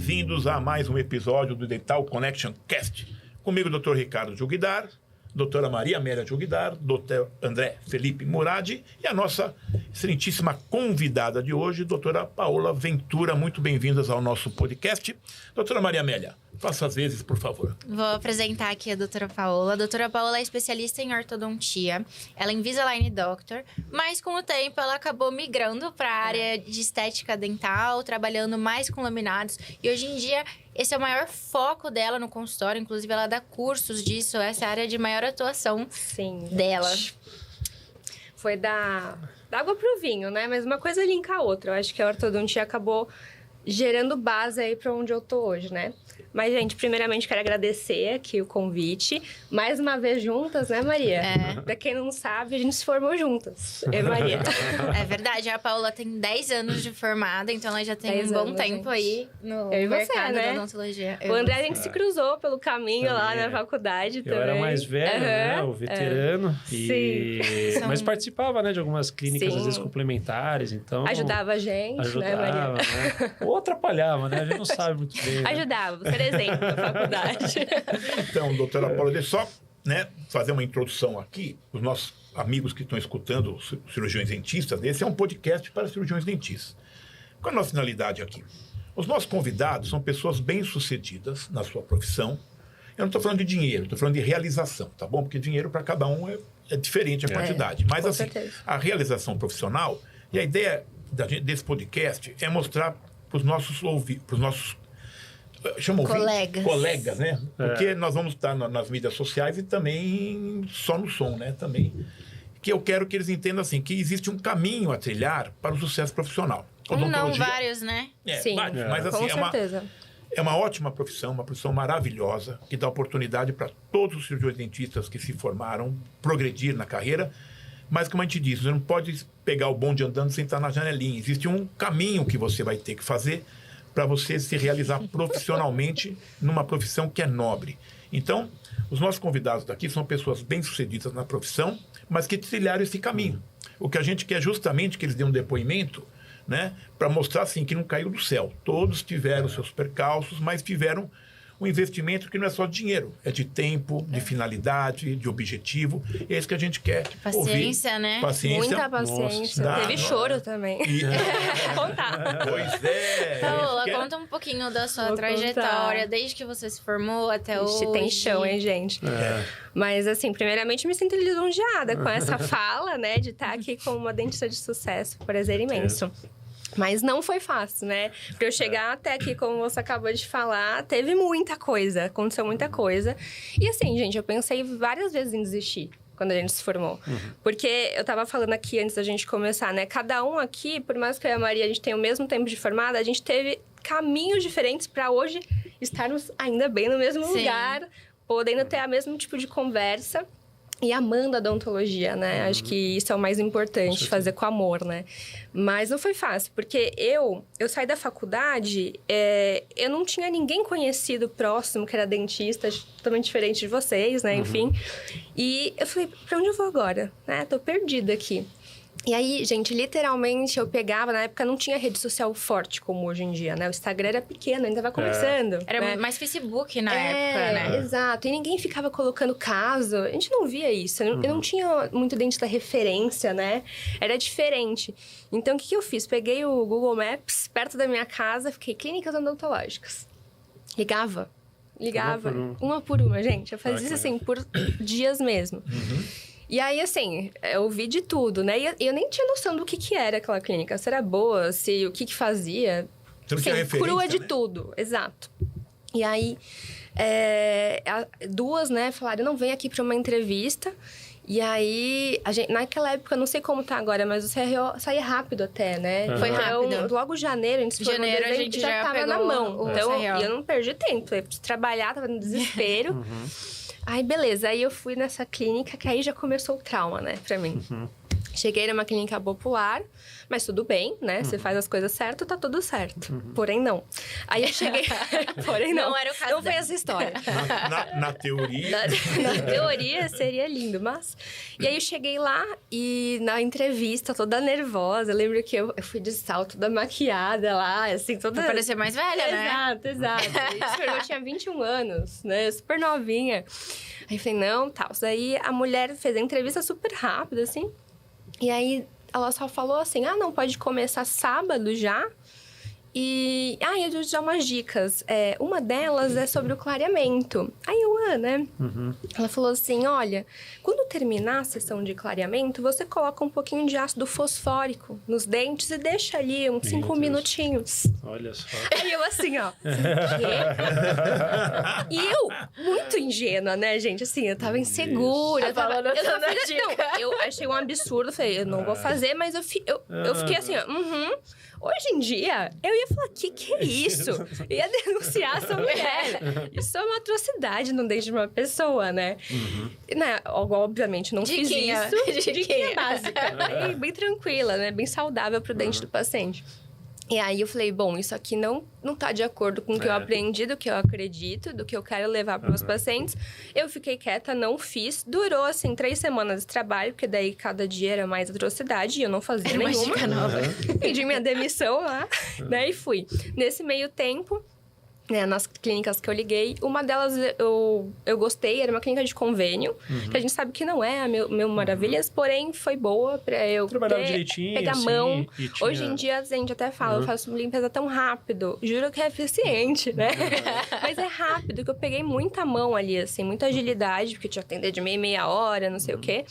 bem-vindos a mais um episódio do Dental Connection Cast. Comigo, Dr. Ricardo Juguidar, doutora Maria Amélia Juguidar, Dr. André Felipe Muradi e a nossa excelentíssima convidada de hoje, doutora Paola Ventura. Muito bem-vindas ao nosso podcast. Doutora Maria Amélia, faça as vezes, por favor. Vou apresentar aqui a doutora Paola. A doutora Paola é especialista em ortodontia. Ela é Invisalign Doctor, mas com o tempo ela acabou migrando para a área de estética dental, trabalhando mais com laminados. E hoje em dia, esse é o maior foco dela no consultório. Inclusive, ela dá cursos disso. Essa é a área de maior atuação dela. Foi da água pro vinho, né? Mas uma coisa linka a outra. Eu acho que a ortodontia acabou gerando base aí para onde eu tô hoje, né? Mas, gente, primeiramente quero agradecer aqui o convite. Mais uma vez juntas, né, Maria? Pra quem não sabe, a gente se formou juntas. Eu e Maria. É verdade. A Paola tem 10 anos de formada, então ela já tem um bom tempo aí no mercado da odontologia. O André, a gente se cruzou pelo caminho lá na faculdade também. Eu era mais velho, né? O veterano. Sim. Mas participava, né, de algumas clínicas, às vezes, complementares, então... Ajudava a gente, né, Maria? Né? Ou atrapalhava, né? A gente não sabe muito bem. Né? Ajudava, por exemplo, na faculdade. Então, doutora Paola, deixa eu só fazer uma introdução aqui. Os nossos amigos que estão escutando, os cirurgiões dentistas, esse é um podcast para cirurgiões dentistas. Qual é a nossa finalidade aqui? Os nossos convidados são pessoas bem-sucedidas na sua profissão. Eu não estou falando de dinheiro, estou falando de realização, tá bom? Porque dinheiro para cada um é diferente a quantidade. Mas, assim, certeza, a realização profissional, e a ideia desse podcast é mostrar para os nossos colegas, né? Porque nós vamos estar nas mídias sociais e também só no som, né? Também. Que eu quero que eles entendam assim, que existe um caminho a trilhar para o sucesso profissional. Não, vários, né? Sim, vários, mas assim, com certeza. É uma ótima profissão, uma profissão maravilhosa, que dá oportunidade para todos os cirurgiões dentistas que se formaram progredir na carreira. Mas, como a gente diz, você não pode pegar o bonde andando sem estar na janelinha. Existe um caminho que você vai ter que fazer para você se realizar profissionalmente numa profissão que é nobre. Então, os nossos convidados daqui são pessoas bem-sucedidas na profissão, mas que trilharam esse caminho. O que a gente quer justamente que eles dêem um depoimento, né, para mostrar assim, que não caiu do céu. Todos tiveram seus percalços, mas tiveram um investimento que não é só de dinheiro, é de tempo, de finalidade, de objetivo. É isso que a gente quer paciência, ouvir. Né? Paciência. Muita paciência. Teve choro também. Contar. Pois é. Paola, conta um pouquinho da sua trajetória, desde que você se formou até hoje. Tem chão, hein, gente? Mas, assim, primeiramente, me sinto lisonjeada com essa fala, né? De estar aqui com uma dentista de sucesso. Prazer imenso. Mas não foi fácil, né? Pra eu chegar até aqui, como você acabou de falar, teve muita coisa, aconteceu muita coisa. E assim, gente, eu pensei várias vezes em desistir quando a gente se formou. Porque eu tava falando aqui antes da gente começar, né? Cada um aqui, por mais que eu e a Maria, a gente tenha o mesmo tempo de formada, a gente teve caminhos diferentes pra hoje estarmos ainda bem no mesmo lugar, podendo ter o mesmo tipo de conversa. E amando a odontologia, né? Acho que isso é o mais importante, fazer com amor, né? Mas não foi fácil, porque eu saí da faculdade, eu não tinha ninguém conhecido próximo que era dentista, totalmente diferente de vocês, né? Enfim. E eu falei, pra onde eu vou agora? Né? Tô perdida aqui. E aí, gente, literalmente eu pegava... Na época não tinha rede social forte como hoje em dia, né? O Instagram era pequeno, ainda tava começando. Era mais Facebook na época, né? Exato. E ninguém ficava colocando caso. A gente não via isso. Eu não tinha muito dentista referência, né? Era diferente. Então, o que eu fiz? Peguei o Google Maps, perto da minha casa, fiquei clínicas odontológicas. Ligava. Uma por uma, gente. Eu fazia isso assim, por dias mesmo. E aí, assim, eu vi de tudo, né? E eu nem tinha noção do que era aquela clínica. Se era boa, o que fazia. Você não tinha referência, crua de né? tudo, exato. E aí, duas, né, falaram, não, vem aqui pra uma entrevista. E aí, naquela época, não sei como tá agora, mas você saía rápido até, né? Foi rápido. Então, logo em janeiro, a gente se formou, a gente já tava pegou na mão. Então, eu não perdi tempo. Eu trabalhar, tava no desespero. Aí, beleza. Aí, eu fui nessa clínica, que aí já começou o trauma, né, pra mim. Cheguei numa clínica popular, mas tudo bem, né? Você faz as coisas certas, tá tudo certo. Porém, não. Aí eu cheguei... Porém, não era o caso. Não foi essa história. Na teoria... Na teoria, seria lindo, mas... E aí eu cheguei lá e na entrevista, toda nervosa. Eu lembro que eu fui de salto, toda maquiada lá, assim, toda... Pra parecer mais velha, né? Exato. Eu tinha 21 anos, né? Super novinha. Aí eu falei, não, tal. Daí a mulher fez a entrevista super rápido, assim... E aí, ela só falou assim, não, pode começar sábado já. E, eu vou te dar umas dicas. Uma delas é sobre o clareamento. Aí eu, né? Ela falou assim, olha, quando terminar a sessão de clareamento, você coloca um pouquinho de ácido fosfórico nos dentes e deixa ali uns 5 minutinhos. Olha só. Aí eu assim, ó, quê? E eu, muito ingênua, né, gente? Assim, eu tava insegura. Eu achei um absurdo. Falei, eu não vou fazer, mas eu fiquei assim, ó, Hoje em dia, eu ia falar, que é isso? Eu ia denunciar essa mulher. Isso é uma atrocidade no dente de uma pessoa, né? Né? Obviamente, não fiz isso. Diquinha básica. Bem tranquila, né? Bem saudável pro dente do paciente. E aí eu falei, bom, isso aqui não tá de acordo com o que eu aprendi, do que eu acredito, do que eu quero levar para meus pacientes. Eu fiquei quieta, não fiz. Durou, assim, 3 semanas de trabalho, porque daí cada dia era mais atrocidade e eu não fazia nenhuma. Uma dica nova. Pedi minha demissão lá, né, e fui. Nesse meio tempo, né, nas clínicas que eu liguei, uma delas eu gostei, era uma clínica de convênio, que a gente sabe que não é a meu maravilhas, porém foi boa pra eu pegar assim, mão. Hoje em dia, a gente até fala, eu faço limpeza tão rápido, juro que é eficiente, né? Mas é rápido, que eu peguei muita mão ali, assim, muita agilidade, porque tinha que atender de meia hora, não sei o quê.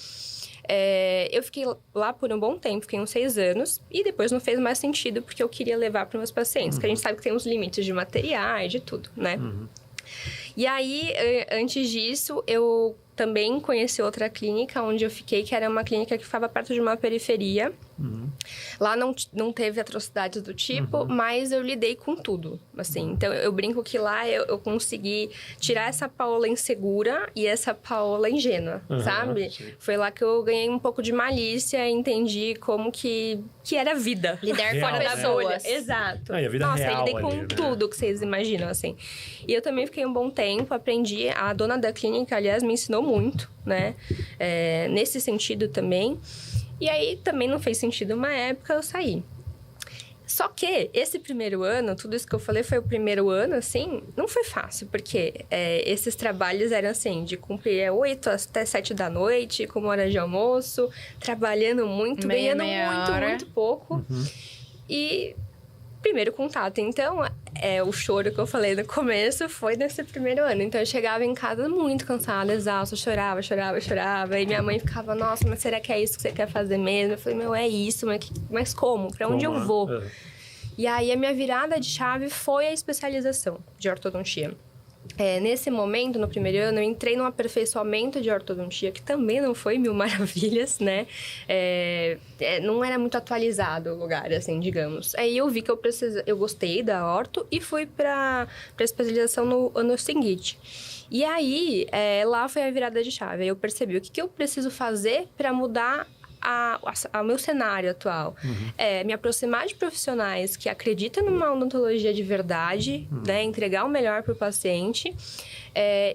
Eu fiquei lá por um bom tempo, fiquei uns 6 anos. E depois não fez mais sentido, porque eu queria levar para meus pacientes. Que a gente sabe que tem uns limites de materiais, de tudo, né? E aí, antes disso, eu também conheci outra clínica onde eu fiquei, que era uma clínica que ficava perto de uma periferia. Lá não teve atrocidades do tipo, mas eu lidei com tudo, assim. Então, eu brinco que lá eu consegui tirar essa Paola insegura e essa Paola ingênua, sabe? Sim. Foi lá que eu ganhei um pouco de malícia e entendi como que era a vida. Lidar com pessoas. Exato. E a vida Nossa, real eu lidei com tudo que vocês imaginam, assim. E eu também fiquei um bom tempo, aprendi. A dona da clínica, aliás, me ensinou muito, né? Nesse sentido também. E aí, também não fez sentido uma época, eu saí. Só que, esse primeiro ano, tudo isso que eu falei foi o primeiro ano, assim, não foi fácil. Porque esses trabalhos eram, assim, de cumprir 8 até 7 da noite, com hora de almoço, trabalhando muito, ganhando muito pouco. E... primeiro contato. Então, o choro que eu falei no começo foi nesse primeiro ano. Então, eu chegava em casa muito cansada, exausta, chorava. E minha mãe ficava, nossa, mas será que é isso que você quer fazer mesmo? Eu falei, é isso, mas como? Pra onde eu vou? E aí, a minha virada de chave foi a especialização de ortodontia. Nesse momento, no primeiro ano, eu entrei num aperfeiçoamento de ortodontia, que também não foi mil maravilhas, né? Não era muito atualizado o lugar, assim, digamos. Aí eu vi que eu gostei da orto e fui pra especialização no ano seguinte. E aí, lá foi a virada de chave. Aí eu percebi o que eu preciso fazer para mudar ao meu cenário atual. Me aproximar de profissionais que acreditam numa odontologia de verdade, né? Entregar o melhor para o paciente.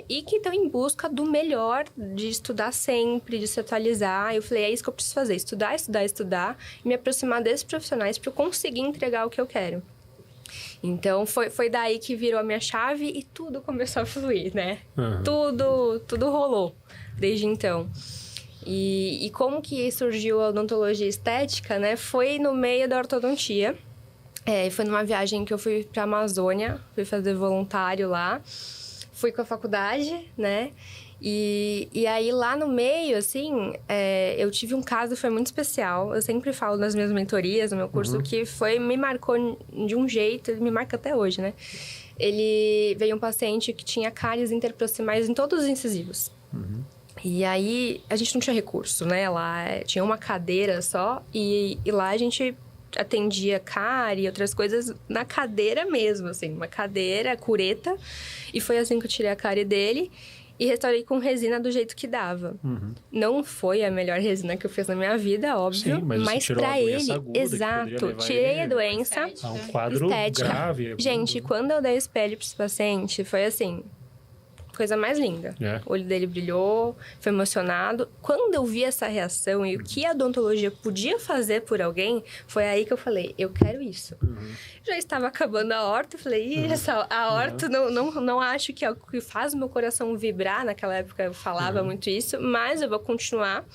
E que estão em busca do melhor, de estudar sempre, de se atualizar. Eu falei, é isso que eu preciso fazer. Estudar. E me aproximar desses profissionais para eu conseguir entregar o que eu quero. Então, foi daí que virou a minha chave e tudo começou a fluir, né? Tudo rolou desde então. E como que surgiu a odontologia estética, né? Foi no meio da ortodontia. Foi numa viagem que eu fui pra Amazônia, fui fazer voluntário lá. Fui com a faculdade, né? E aí, lá no meio, assim, eu tive um caso que foi muito especial. Eu sempre falo nas minhas mentorias, no meu curso, que me marcou de um jeito, ele me marca até hoje, né? Veio um paciente que tinha cáries interproximais em todos os incisivos. E aí, a gente não tinha recurso, né? Lá tinha uma cadeira só e lá a gente atendia cárie e outras coisas na cadeira mesmo, assim. Uma cadeira, cureta. E foi assim que eu tirei a cárie dele. e restaurei com resina do jeito que dava. Não foi a melhor resina que eu fiz na minha vida, óbvio. Sim, mas tirou pra a doença ele, aguda, exato. Tirei a doença. A um quadro estética. grave. Gente, quando eu dei o espelho para esse paciente, foi assim... Coisa mais linda. O olho dele brilhou, foi emocionado. Quando eu vi essa reação e o que a odontologia podia fazer por alguém, foi aí que eu falei, eu quero isso. Já estava acabando a horta, eu falei, a horta não acho que é o que faz o meu coração vibrar. Naquela época eu falava muito isso, mas eu vou continuar.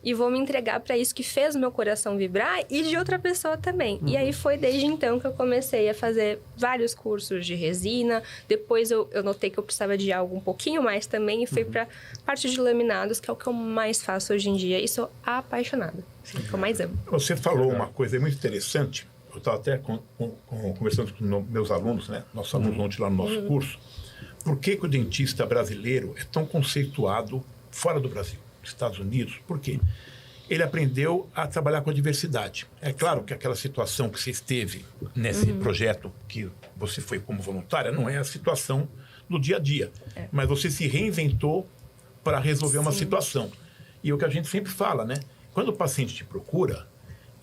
E vou me entregar para isso que fez o meu coração vibrar e de outra pessoa também. E aí foi desde então que eu comecei a fazer vários cursos de resina. Depois eu notei que eu precisava de algo um pouquinho mais também e fui para parte de laminados, que é o que eu mais faço hoje em dia. E sou apaixonada. É o que eu mais amo. Você falou uma coisa muito interessante. Eu estava até conversando com meus alunos, né? Nossos alunos ontem lá no nosso curso. Por que o dentista brasileiro é tão conceituado fora do Brasil? Estados Unidos, por quê? Ele aprendeu a trabalhar com a diversidade. É claro que aquela situação que você esteve nesse projeto, que você foi como voluntária, não é a situação do dia a dia. Mas você se reinventou para resolver uma situação. E é o que a gente sempre fala, né? Quando o paciente te procura,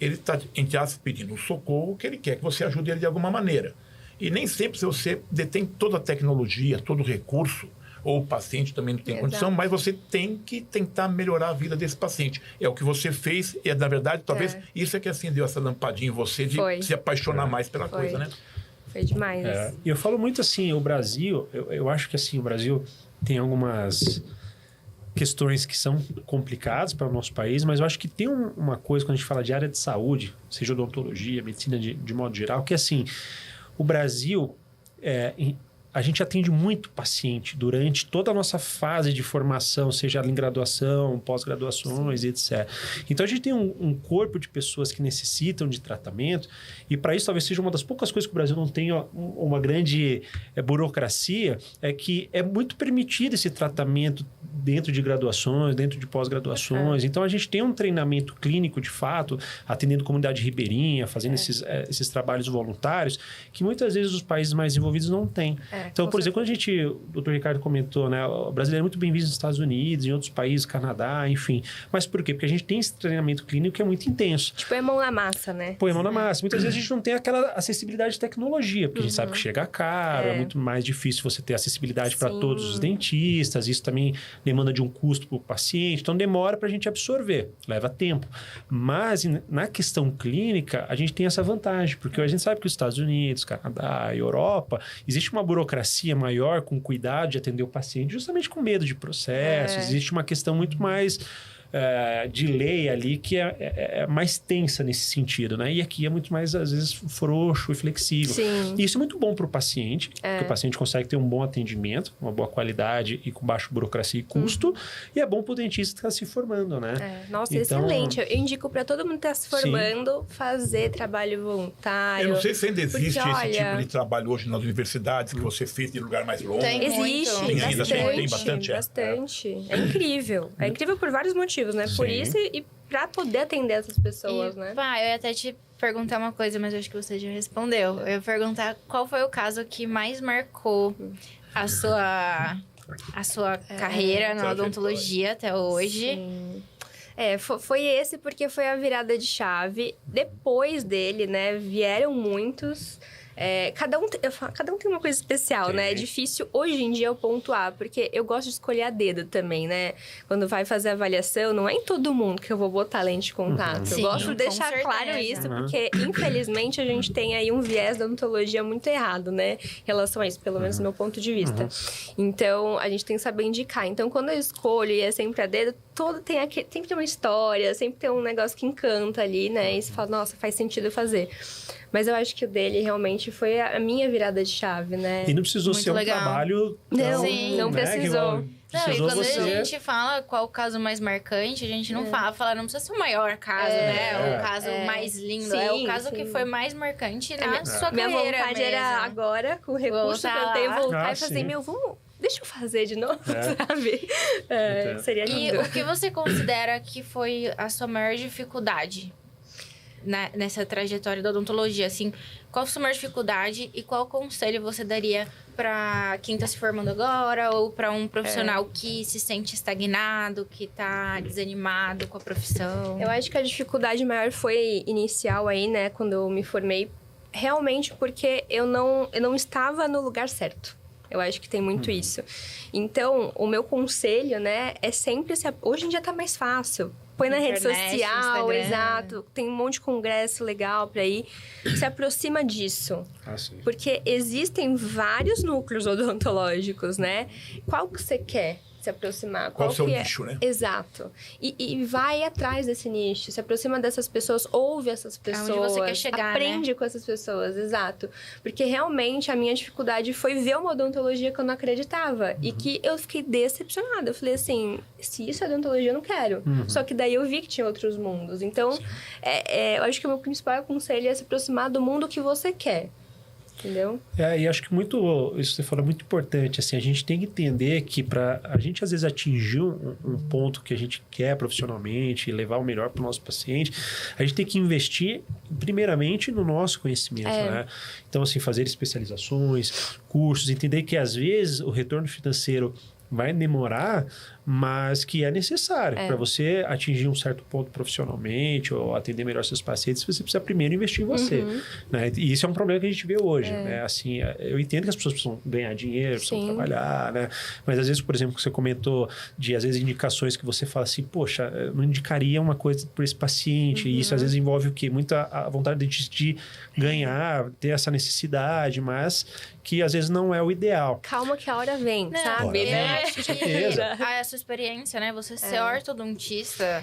ele está, entre aspas, pedindo um socorro, que ele quer que você ajude ele de alguma maneira. E nem sempre você detém toda a tecnologia, todo o recurso, ou o paciente também não tem condição, mas você tem que tentar melhorar a vida desse paciente. É o que você fez, e na verdade, talvez isso é que acendeu essa lampadinha em você de se apaixonar mais pela coisa, né? Foi demais. E eu falo muito assim, o Brasil, eu acho que assim, o Brasil tem algumas questões que são complicadas para o nosso país, mas eu acho que tem uma coisa, quando a gente fala de área de saúde, seja odontologia, medicina de modo geral, que assim, o Brasil... A gente atende muito paciente durante toda a nossa fase de formação, seja em graduação, pós-graduações, etc. Então, a gente tem um corpo de pessoas que necessitam de tratamento e, para isso, talvez seja uma das poucas coisas que o Brasil não tem uma grande burocracia, é que é muito permitido esse tratamento dentro de graduações, dentro de pós-graduações. Então, a gente tem um treinamento clínico, de fato, atendendo comunidade ribeirinha, fazendo esses trabalhos voluntários, que muitas vezes os países mais desenvolvidos não têm. Então, por exemplo, quando o doutor Ricardo comentou, né? O brasileiro é muito bem visto nos Estados Unidos, em outros países, Canadá, enfim. Mas por quê? Porque a gente tem esse treinamento clínico que é muito intenso. Tipo, é mão na massa, né? Põe a mão na massa. Muitas vezes a gente não tem aquela acessibilidade de tecnologia, porque a gente sabe que chega caro, é muito mais difícil você ter acessibilidade para todos os dentistas. Isso também demanda de um custo para o paciente. Então, demora para a gente absorver. Leva tempo. Mas, na questão clínica, a gente tem essa vantagem, porque a gente sabe que os Estados Unidos, Canadá, Europa, existe uma burocracia maior com cuidado de atender o paciente, justamente com medo de processos. Existe uma questão muito mais de lei ali que é mais tensa nesse sentido, né? E aqui é muito mais, às vezes, frouxo e flexível. Sim. E isso é muito bom para o paciente, porque o paciente consegue ter um bom atendimento, uma boa qualidade e com baixo burocracia e custo. E é bom para o dentista que está se formando, né? Nossa, então, excelente. Eu indico para todo mundo que está se formando fazer trabalho voluntário. Eu não sei se ainda existe esse tipo de trabalho hoje nas universidades, que você fez de lugar mais longe. Existe, bastante. Bastante. É incrível. É incrível por vários motivos, né? Por isso e para poder atender essas pessoas, né? Eu ia até te perguntar uma coisa, mas acho que você já respondeu. Eu ia perguntar qual foi o caso que mais marcou a sua carreira na odontologia até hoje. Sim. Foi esse porque foi a virada de chave. Depois dele, né, vieram muitos... Cada um tem uma coisa especial, né? É difícil hoje em dia eu pontuar, porque eu gosto de escolher a dedo também, né? Quando vai fazer a avaliação, não é em todo mundo que eu vou botar lente de contato. Sim, eu gosto de deixar claro isso, porque infelizmente a gente tem aí um viés da odontologia muito errado, né? Em relação a isso, pelo menos do meu ponto de vista. Então, a gente tem que saber indicar. Então, quando eu escolho e é sempre a dedo, sempre tem uma história, sempre tem um negócio que encanta ali, né? E você fala, nossa, faz sentido fazer. Mas eu acho que o dele realmente foi a minha virada de chave, né? E não precisou muito ser legal. Um trabalho... Não precisou. Não, e quando a gente fala qual o caso mais marcante, a gente não fala, não precisa ser o maior caso, né? O caso mais lindo. É o caso que foi mais marcante na sua minha carreira. Minha vontade era agora, com o recurso que eu tenho, voltar e fazer, deixa eu fazer de novo, sabe? Seria lindo. E o que você considera que foi a sua maior dificuldade nessa trajetória da odontologia? Assim, qual a sua maior dificuldade e qual conselho você daria para quem está se formando agora ou para um profissional que se sente estagnado, que está desanimado com a profissão? Eu acho que a dificuldade maior foi inicial aí, né? Quando eu me formei. Realmente porque eu não estava no lugar certo. Eu acho que tem muito isso. Então, o meu conselho, né? É sempre... Hoje em dia tá mais fácil. Põe na rede social, exato. Tem um monte de congresso legal pra ir. Se aproxima disso. Sim. Porque existem vários núcleos odontológicos, né? Qual que você quer se aproximar? Qual o seu nicho, né? Exato. E vai atrás desse nicho. Se aproxima dessas pessoas, ouve essas pessoas. Aonde você quer chegar, aprende com essas pessoas, exato. Porque realmente a minha dificuldade foi ver uma odontologia que eu não acreditava. E que eu fiquei decepcionada. Eu falei assim, se isso é odontologia, eu não quero. Só que daí eu vi que tinha outros mundos. Então, eu acho que o meu principal conselho é se aproximar do mundo que você quer. Entendeu? E acho que isso que você falou é muito importante, assim, a gente tem que entender que para a gente às vezes atingir um ponto que a gente quer profissionalmente e levar o melhor para o nosso paciente, a gente tem que investir primeiramente no nosso conhecimento, né? Então, assim, fazer especializações, cursos, entender que às vezes o retorno financeiro vai demorar, mas que é necessário para você atingir um certo ponto profissionalmente ou atender melhor seus pacientes, você precisa primeiro investir em você, né? E isso é um problema que a gente vê hoje, né? Assim, eu entendo que as pessoas precisam ganhar dinheiro, precisam trabalhar, né? Mas às vezes, por exemplo, que você comentou de, às vezes, indicações que você fala assim, poxa, eu não indicaria uma coisa por esse paciente, e isso às vezes envolve o quê? Muita a vontade de ganhar, ter essa necessidade, mas que às vezes não é o ideal. Calma que a hora vem, sabe? A sua experiência, né? Você ser ortodontista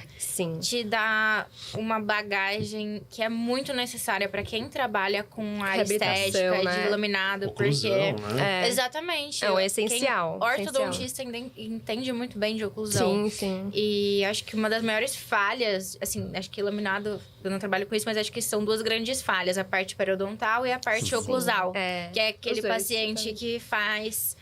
te dá uma bagagem que é muito necessária para quem trabalha com a estética de iluminado, oclusão, porque né? Exatamente. É o essencial. Ortodontista entende muito bem de oclusão. Sim. E acho que uma das maiores falhas, assim, acho que iluminado, eu não trabalho com isso, mas acho que são duas grandes falhas, a parte periodontal e a parte oclusal, que é aquele paciente que faz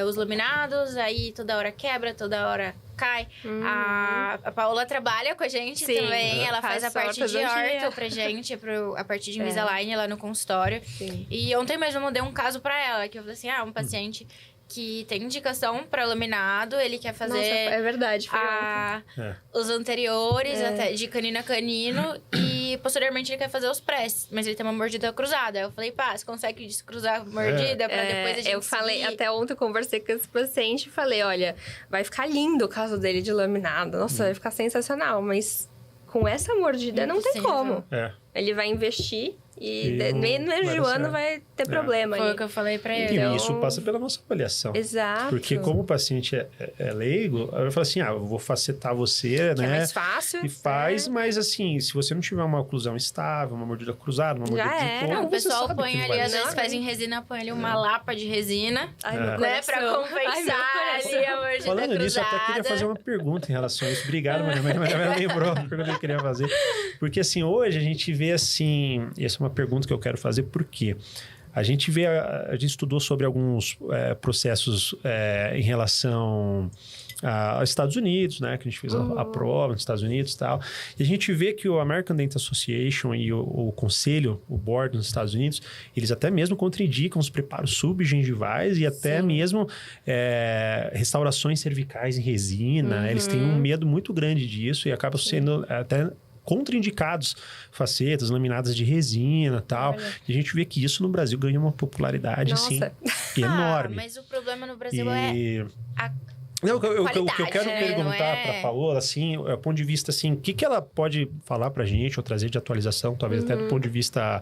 os laminados, aí toda hora quebra, toda hora cai. A Paola trabalha com a gente também. Ela faz a parte de orto pra gente, a parte de Invisalign lá no consultório. E ontem mesmo eu mandei um caso pra ela, que eu falei assim, um paciente que tem indicação para laminado, ele quer fazer... Nossa, é verdade, os anteriores, até de canino a canino, e posteriormente ele quer fazer os press, mas ele tem uma mordida cruzada. Eu falei, você consegue descruzar a mordida para depois a gente Eu falei, seguir? até ontem eu conversei com esse paciente e falei, olha, vai ficar lindo o caso dele de laminado. Nossa, vai ficar sensacional, mas com essa mordida não tem como. Ele vai investir... E meio do ano vai ter problema. Foi o que eu falei pra ele. E isso passa pela nossa avaliação. Exato. Porque como o paciente é leigo, eu falo assim, eu vou facetar você, que né? é mais fácil. E faz, mas assim, se você não tiver uma oclusão estável, uma mordida cruzada, uma mordida de ponta, o pessoal põe ali, às vezes dar. faz em resina, põe ali uma lapa de resina. Né? Pra compensar ali a mordida Falando cruzada. nisso, eu até queria fazer uma pergunta em relação a isso. Obrigado, Maria. Maria lembrou a pergunta que eu queria fazer. Porque assim, hoje a gente vê assim, e essa é uma pergunta que eu quero fazer, por quê? A gente gente estudou sobre alguns processos em relação aos Estados Unidos, né? Que a gente fez a prova nos Estados Unidos e tal. E a gente vê que o American Dental Association e o conselho, o board nos Estados Unidos, eles até mesmo contraindicam os preparos subgengivais e até mesmo restaurações cervicais em resina. Eles têm um medo muito grande disso e acabam sendo até contraindicados facetas, laminadas de resina e tal. E a gente vê que isso no Brasil ganha uma popularidade, assim, enorme. Mas o problema no Brasil é a Não, o que eu quero né? perguntar para a Paola, assim, do ponto de vista, assim, o que ela pode falar para a gente ou trazer de atualização, talvez até do ponto de vista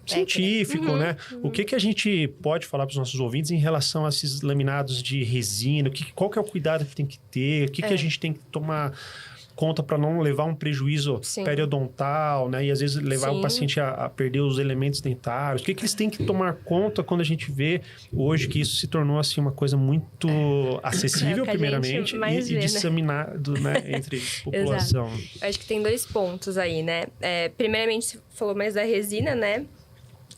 científico, né? O que a gente pode falar para os nossos ouvintes em relação a esses laminados de resina? Qual que é o cuidado que tem que ter? O que a gente tem que tomar conta para não levar um prejuízo periodontal, né? E às vezes levar o paciente a perder os elementos dentários. O que eles têm que tomar conta quando a gente vê hoje que isso se tornou assim uma coisa muito acessível, primeiramente, e disseminado, né, entre população. Exato. Acho que tem 2 pontos aí, né? Primeiramente, você falou mais da resina, né?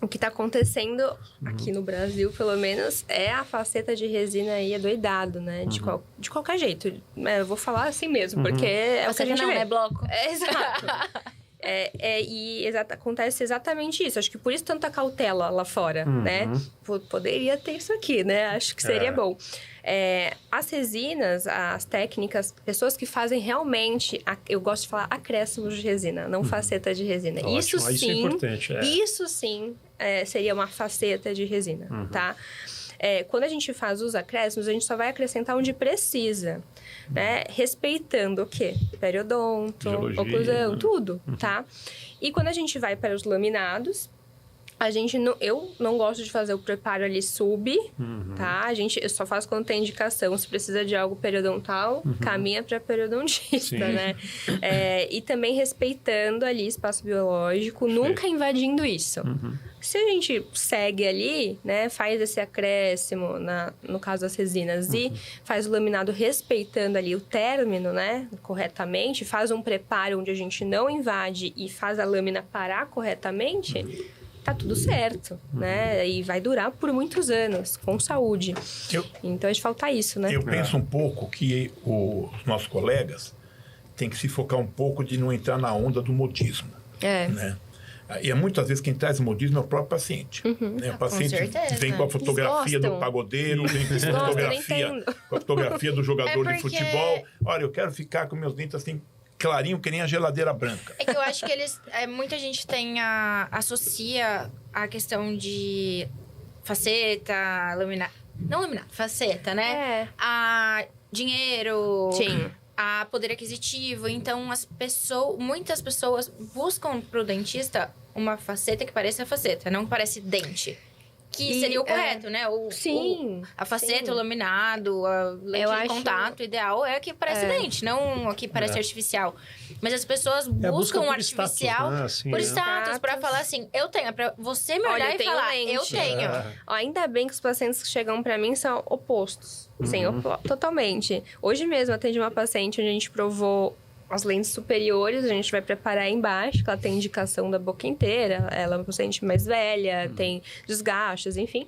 O que está acontecendo aqui no Brasil, pelo menos, é a faceta de resina aí adoidado, né? De qualquer jeito. Eu vou falar assim mesmo, porque é o que a gente vê. É bloco. Exato. Acontece exatamente isso. Acho que por isso tanta cautela lá fora, né? Poderia ter isso aqui, né? Acho que seria bom. As resinas, as técnicas, pessoas que fazem realmente, eu gosto de falar acréscimos de resina, não faceta de resina. Ótimo. Isso sim, isso é importante. Isso sim seria uma faceta de resina, tá? Quando a gente faz os acréscimos, a gente só vai acrescentar onde precisa, né? Respeitando o quê? Periodonto, oclusão, tudo, tá? E quando a gente vai para os laminados, eu não gosto de fazer o preparo ali tá? Eu só faço quando tem indicação. Se precisa de algo periodontal, caminha para periodontista, né? E também respeitando ali espaço biológico, nunca invadindo isso. Se a gente segue ali, né? Faz esse acréscimo, no caso das resinas, e faz o laminado respeitando ali o término, né? Corretamente, faz um preparo onde a gente não invade e faz a lâmina parar corretamente... Tá tudo certo, né? E vai durar por muitos anos, com saúde. Então, a gente falta isso, né? Eu penso um pouco que os nossos colegas têm que se focar um pouco de não entrar na onda do modismo. Né? E muitas vezes quem traz o modismo é o próprio paciente. Né? O paciente vem com a fotografia do pagodeiro, vem com a fotografia do jogador de futebol. Olha, eu quero ficar com meus dentes assim... clarinho, que nem a geladeira branca. É que eu acho que muita gente associa a questão de faceta, faceta, né? A dinheiro, a poder aquisitivo. Então, muitas pessoas buscam pro dentista uma faceta que pareça faceta, não que parece dente. Que seria o correto, né? A faceta, o laminado, a lente de contato ideal é a que parece dente, não a que parece artificial. Mas as pessoas buscam um artificial por status, pra falar assim, eu tenho. Pra você me olhar e falar, lente. Eu tenho. Ainda bem que os pacientes que chegam pra mim são opostos. Sim, totalmente. Hoje mesmo, atendi uma paciente onde a gente provou as lentes superiores, a gente vai preparar embaixo, que ela tem indicação da boca inteira. Ela é uma paciente mais velha, tem desgastes, enfim.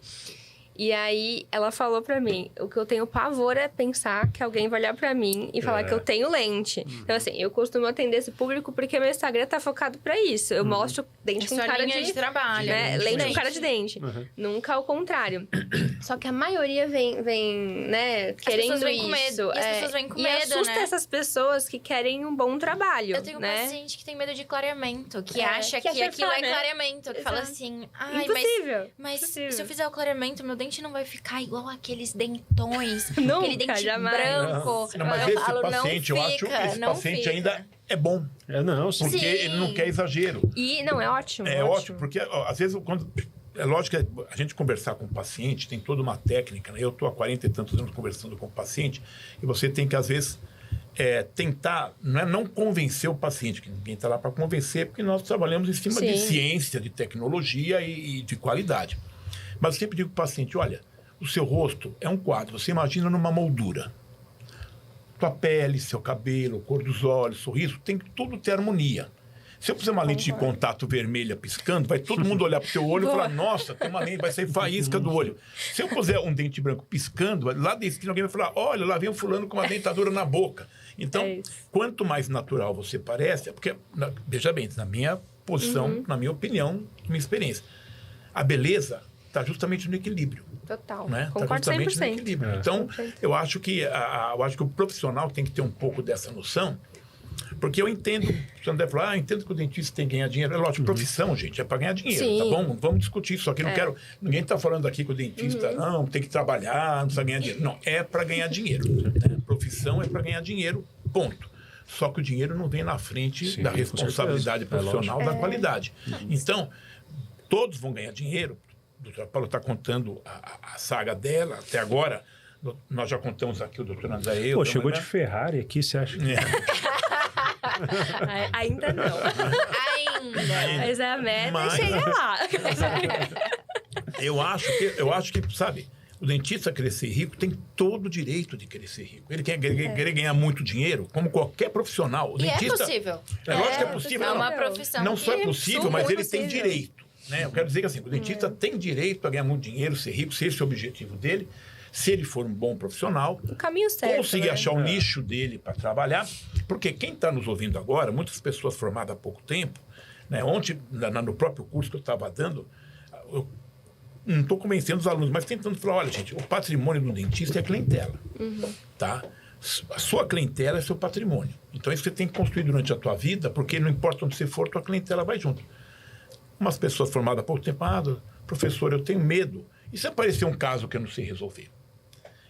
E aí, ela falou pra mim, o que eu tenho pavor é pensar que alguém vai olhar pra mim e falar que eu tenho lente. Então, assim, eu costumo atender esse público porque meu Instagram tá focado pra isso. Eu mostro dente com cara de trabalho. Né? Lente com cara de dente. Nunca ao contrário. Só que a maioria vem né, querendo isso. Com medo. E as pessoas vêm com medo, né? E assusta essas pessoas que querem um bom trabalho. Eu tenho um paciente que tem medo de clareamento, que acha que aquilo é clareamento. Que fala assim, impossível. Mas se eu fizer o clareamento, meu dente não vai ficar igual aqueles dentões, aquele dente branco. Não, mas esse paciente, eu acho que esse paciente ainda é bom. Porque ele não quer exagero. E não, é ótimo. É ótimo, porque às vezes é lógico que a gente conversar com o paciente tem toda uma técnica, né? Eu estou há 40 e tantos anos conversando com o paciente e você tem que, às vezes, tentar, não convencer o paciente, que ninguém está lá para convencer, porque nós trabalhamos em cima de ciência, de tecnologia e de qualidade. Mas eu sempre digo para o paciente, olha, o seu rosto é um quadro, você imagina numa moldura. Tua pele, seu cabelo, cor dos olhos, sorriso, tem que tudo ter harmonia. Se eu puser uma lente de contato vermelha piscando, vai todo mundo olhar para o teu olho e falar, nossa, tem uma lente, vai sair faísca do olho. Se eu puser um dente branco piscando, lá da esquina alguém vai falar, olha, lá vem um fulano com uma dentadura na boca. Então, quanto mais natural você parece, porque, veja bem, na minha posição, na minha opinião, na minha experiência, a beleza está justamente no equilíbrio. Total. Né? Concordo tá justamente 100%. no equilíbrio. Então, eu acho que o profissional tem que ter um pouco dessa noção, porque eu entendo, o André falou, eu entendo que o dentista tem que ganhar dinheiro. É lógico, profissão, gente, é para ganhar dinheiro, tá bom? Vamos discutir isso aqui. Não quero, ninguém está falando aqui que o dentista, não, tem que trabalhar, não precisa ganhar dinheiro. Não, é para ganhar dinheiro. Né? Profissão é para ganhar dinheiro, ponto. Só que o dinheiro não vem na frente da responsabilidade profissional, da qualidade. Então, todos vão ganhar dinheiro. A doutora Paula está contando a saga dela até agora. Nós já contamos aqui o doutor André. Pô, chegou de Ferrari aqui, você acha? Ainda não. Ainda. Mas a meta é chegar lá. Eu acho que, sabe, o dentista crescer rico tem todo o direito de crescer rico. Ele quer ganhar muito dinheiro, como qualquer profissional. O dentista, é possível. É lógico que é possível. É uma profissão. Não só é possível, mas ele tem direito. Né? Eu quero dizer que assim, o dentista tem direito a ganhar muito dinheiro, ser rico, se esse é o objetivo dele. se ele for um bom profissional, o caminho certo, conseguir né? achar o nicho dele para trabalhar, porque quem está nos ouvindo agora, muitas pessoas formadas há pouco tempo, né? Ontem, no próprio curso que eu estava dando, eu não estou convencendo os alunos, mas tentando falar, olha, gente, o patrimônio do dentista é a clientela, tá? A sua clientela é seu patrimônio. Então, isso você tem que construir durante a tua vida, porque não importa onde você for, tua clientela vai junto. Umas pessoas formadas há pouco tempo, professor, eu tenho medo. E se aparecer um caso que eu não sei resolver?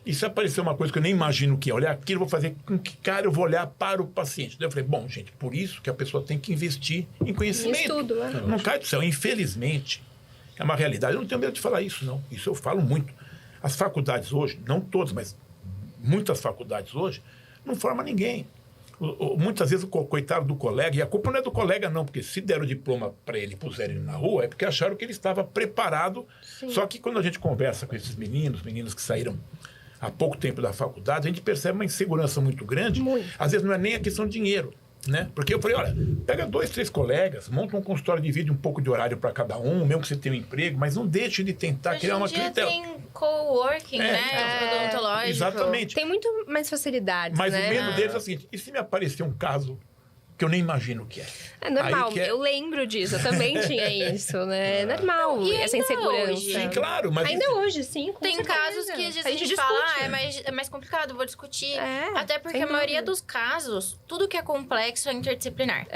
E se aparecer uma coisa que eu nem imagino o que é? Olhar aquilo, eu vou fazer com que cara eu vou olhar para o paciente. Daí eu falei, bom, gente, por isso que a pessoa tem que investir em conhecimento. Estudo, né? Não cai do céu. Infelizmente, é uma realidade. Eu não tenho medo de falar isso, não. Isso eu falo muito. As faculdades hoje, não todas, mas muitas faculdades hoje, não formam ninguém. Muitas vezes o coitado do colega, e a culpa não é do colega não, porque se deram o diploma para ele e puseram ele na rua, é porque acharam que ele estava preparado. Sim. Só que quando a gente conversa com esses meninos que saíram há pouco tempo da faculdade, a gente percebe uma insegurança muito grande. Muito. Às vezes não é nem a questão de dinheiro, né? Porque eu falei, olha, pega 2, 3 colegas, monta um consultório, divide um pouco de horário para cada um, mesmo que você tenha um emprego, mas não deixe de tentar criar uma clientela. Tem coworking, né? Odontológico. Exatamente. Tem muito mais facilidades, mas né? o medo deles é o seguinte, e se me aparecer um caso que eu nem imagino o que é? É normal, eu lembro disso, eu também tinha isso, né? É normal, essa insegurança. Hoje. Sim, claro. Mas ainda hoje, sim, com tem certeza. casos que às vezes a gente fala, é mais complicado, vou discutir. Até porque a maioria dos casos, tudo que é complexo é interdisciplinar.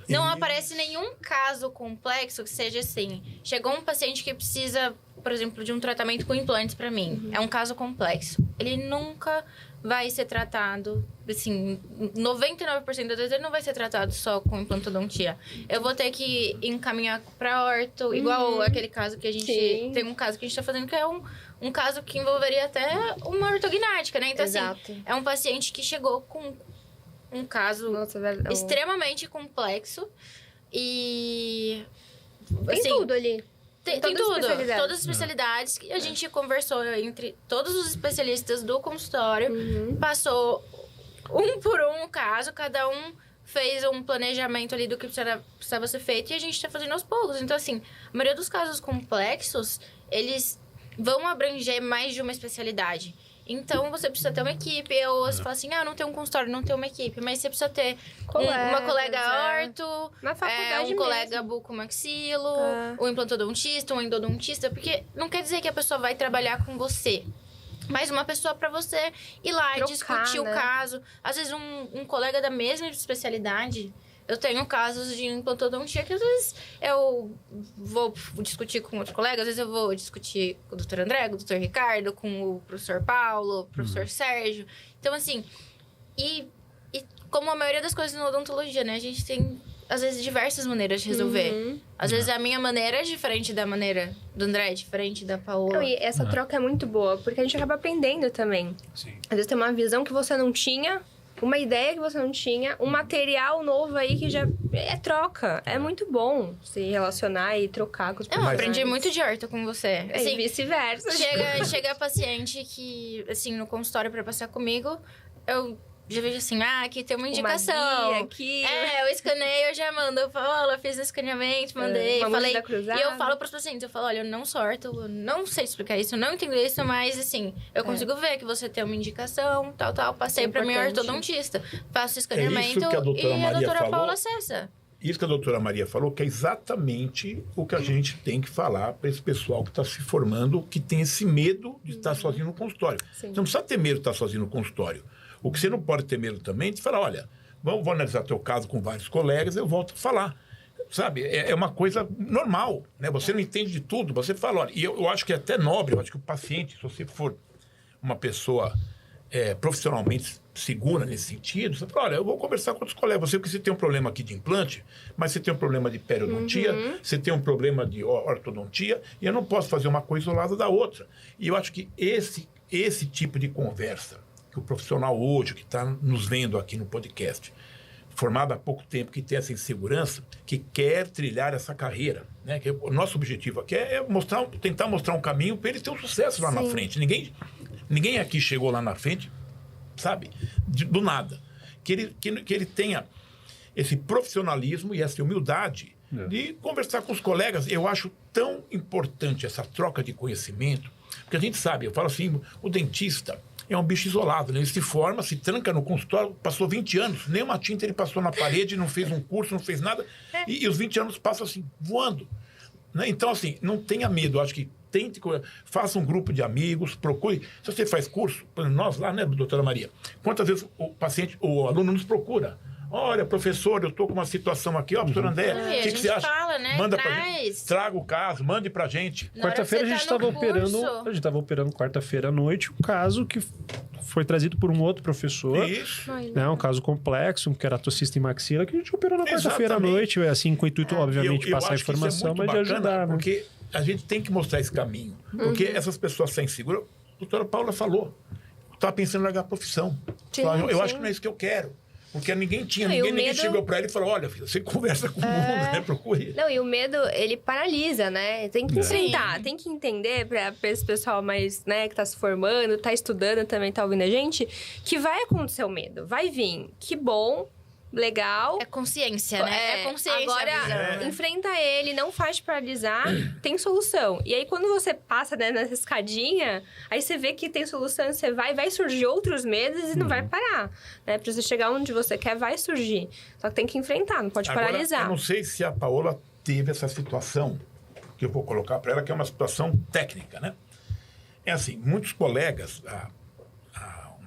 Não aparece nenhum caso complexo que seja assim. Chegou um paciente que precisa, por exemplo, de um tratamento com implantes para mim. É um caso complexo. Ele nunca vai ser tratado, assim, 99% das vezes ele não vai ser tratado só com implantodontia. Eu vou ter que encaminhar para orto, igual aquele caso que a gente... Sim. Tem um caso que a gente tá fazendo que é um caso que envolveria até uma ortognática, né? Então, assim, é um paciente que chegou com um caso extremamente complexo e... Tem tudo ali. Tem tudo, todas as especialidades. A gente conversou entre todos os especialistas do consultório, passou um por um o caso, cada um fez um planejamento ali do que precisava ser feito e a gente tá fazendo aos poucos. Então, assim, a maioria dos casos complexos, eles vão abranger mais de uma especialidade. Então, você precisa ter uma equipe. Ou você fala assim, não tem um consultório, não tem uma equipe. Mas você precisa ter uma colega orto, na faculdade um colega bucomaxilo, um implantodontista, um endodontista. Porque não quer dizer que a pessoa vai trabalhar com você. Mas uma pessoa para você ir lá e discutir o caso. Às vezes, um colega da mesma especialidade... Eu tenho casos de implantodontia que às vezes eu vou discutir com outro colega, às vezes eu vou discutir com o Dr. André, com o Dr. Ricardo, com o professor Paulo, o professor Sérgio. Então, assim, e como a maioria das coisas na odontologia, né? A gente tem, às vezes, diversas maneiras de resolver. Às vezes a minha maneira é diferente da maneira do André, diferente da Paola. E essa troca é muito boa, porque a gente acaba aprendendo também. Sim. Às vezes tem uma visão que você não tinha... Uma ideia que você não tinha, um material novo aí que já é troca. É muito bom se relacionar e trocar com os profissionais. Eu aprendi muito de orto com você. Assim, e vice-versa. Chega paciente que, assim, no consultório pra passar comigo, eu já vejo assim, aqui tem uma indicação. Uma guia, aqui. Eu escaneio, eu já mando. Eu falo, fiz o escaneamento, mandei, falei. E eu falo pros pacientes, eu falo, olha, eu não sou orto, eu não sei explicar isso, eu não entendo isso, mas assim, eu consigo ver que você tem uma indicação, tal, passei pra minha ortodontista. Faço o escaneamento e a doutora Paula acessa. Isso que a doutora Maria falou, que é exatamente o que a gente tem que falar para esse pessoal que está se formando, que tem esse medo de estar sozinho no consultório. Sim. Você não precisa ter medo de estar sozinho no consultório. O que você não pode ter medo também é de falar, olha, vou analisar teu caso com vários colegas, eu volto a falar. Sabe, é uma coisa normal, né? Você não entende de tudo, você fala, olha, e eu acho que é até nobre, eu acho que o paciente, se você for uma pessoa profissionalmente segura nesse sentido, você fala, olha, eu vou conversar com outros colegas, você, porque você tem um problema aqui de implante, mas você tem um problema de periodontia, você tem um problema de ortodontia, e eu não posso fazer uma coisa isolada da outra. E eu acho que esse tipo de conversa, que o profissional hoje, que está nos vendo aqui no podcast, formado há pouco tempo, que tem essa insegurança, que quer trilhar essa carreira, né? Que o nosso objetivo aqui é tentar mostrar um caminho para ele ter um sucesso lá na frente. Ninguém aqui chegou lá na frente, sabe, do nada. Que ele tenha esse profissionalismo e essa humildade de conversar com os colegas. Eu acho tão importante essa troca de conhecimento. Porque a gente sabe, eu falo assim, o dentista é um bicho isolado, né? Ele se forma, se tranca no consultório, passou 20 anos, nem uma tinta ele passou na parede, não fez um curso, não fez nada, e os 20 anos passam assim, voando. Né? Então, assim, não tenha medo, eu acho que faça um grupo de amigos, procure. Se você faz curso, nós lá, né, doutora Maria? Quantas vezes o aluno nos procura? Olha, professor, eu estou com uma situação aqui, ó, professor André, o que você acha? Fala, né? Manda pra gente. Traga o caso, mande pra gente. Quarta-feira a gente estava operando quarta-feira à noite um caso que foi trazido por um outro professor. Isso. Né, um caso complexo, um queratocista em maxila, que a gente operou na quarta-feira à noite, assim, com o intuito, obviamente, de passar a informação, mas de ajudar. Né? Porque a gente tem que mostrar esse caminho. Porque essas pessoas sem seguro, a doutora Paula falou, estava pensando em largar a profissão. Eu acho que não é isso que eu quero. Porque ninguém chegou para ele e falou, olha, filho, você conversa com o mundo, né? Procure. Não, e o medo, ele paralisa, né? Tem que enfrentar, tem que entender para esse pessoal mais, né, que tá se formando, tá estudando também, tá ouvindo a gente, que vai acontecer o medo, vai vir. Que bom, legal. É consciência, né? É consciência. Agora, enfrenta ele, não faz paralisar, tem solução. E aí, quando você passa, né, nessa escadinha, aí você vê que tem solução, você vai surgir outros medos e não vai parar. Né? Pra você chegar onde você quer, vai surgir. Só que tem que enfrentar, não pode paralisar. Eu não sei se a Paola teve essa situação, que eu vou colocar para ela, que é uma situação técnica, né? É assim, muitos colegas, há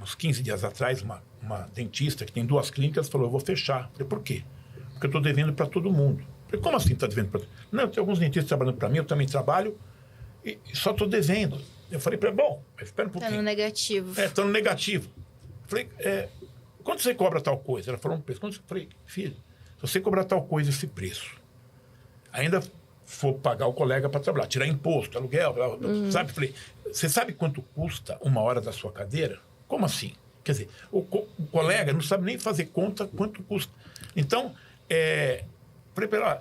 uns 15 dias atrás, uma dentista que tem 2 clínicas falou, eu vou fechar. Eu falei, por quê? Porque eu estou devendo para todo mundo. Eu falei, como assim está devendo para todo mundo? Não, tem alguns dentistas trabalhando para mim, eu também trabalho, e só estou devendo. Eu falei para ele, bom, mas espera um pouquinho. Está no negativo. Está no negativo. Eu falei, quanto você cobra tal coisa? Ela falou um preço. Eu falei, filho, se você cobrar tal coisa, esse preço, ainda for pagar o colega para trabalhar, tirar imposto, aluguel, sabe? Eu falei, você sabe quanto custa 1 hora da sua cadeira? Como assim? Quer dizer, o colega não sabe nem fazer conta quanto custa. Então,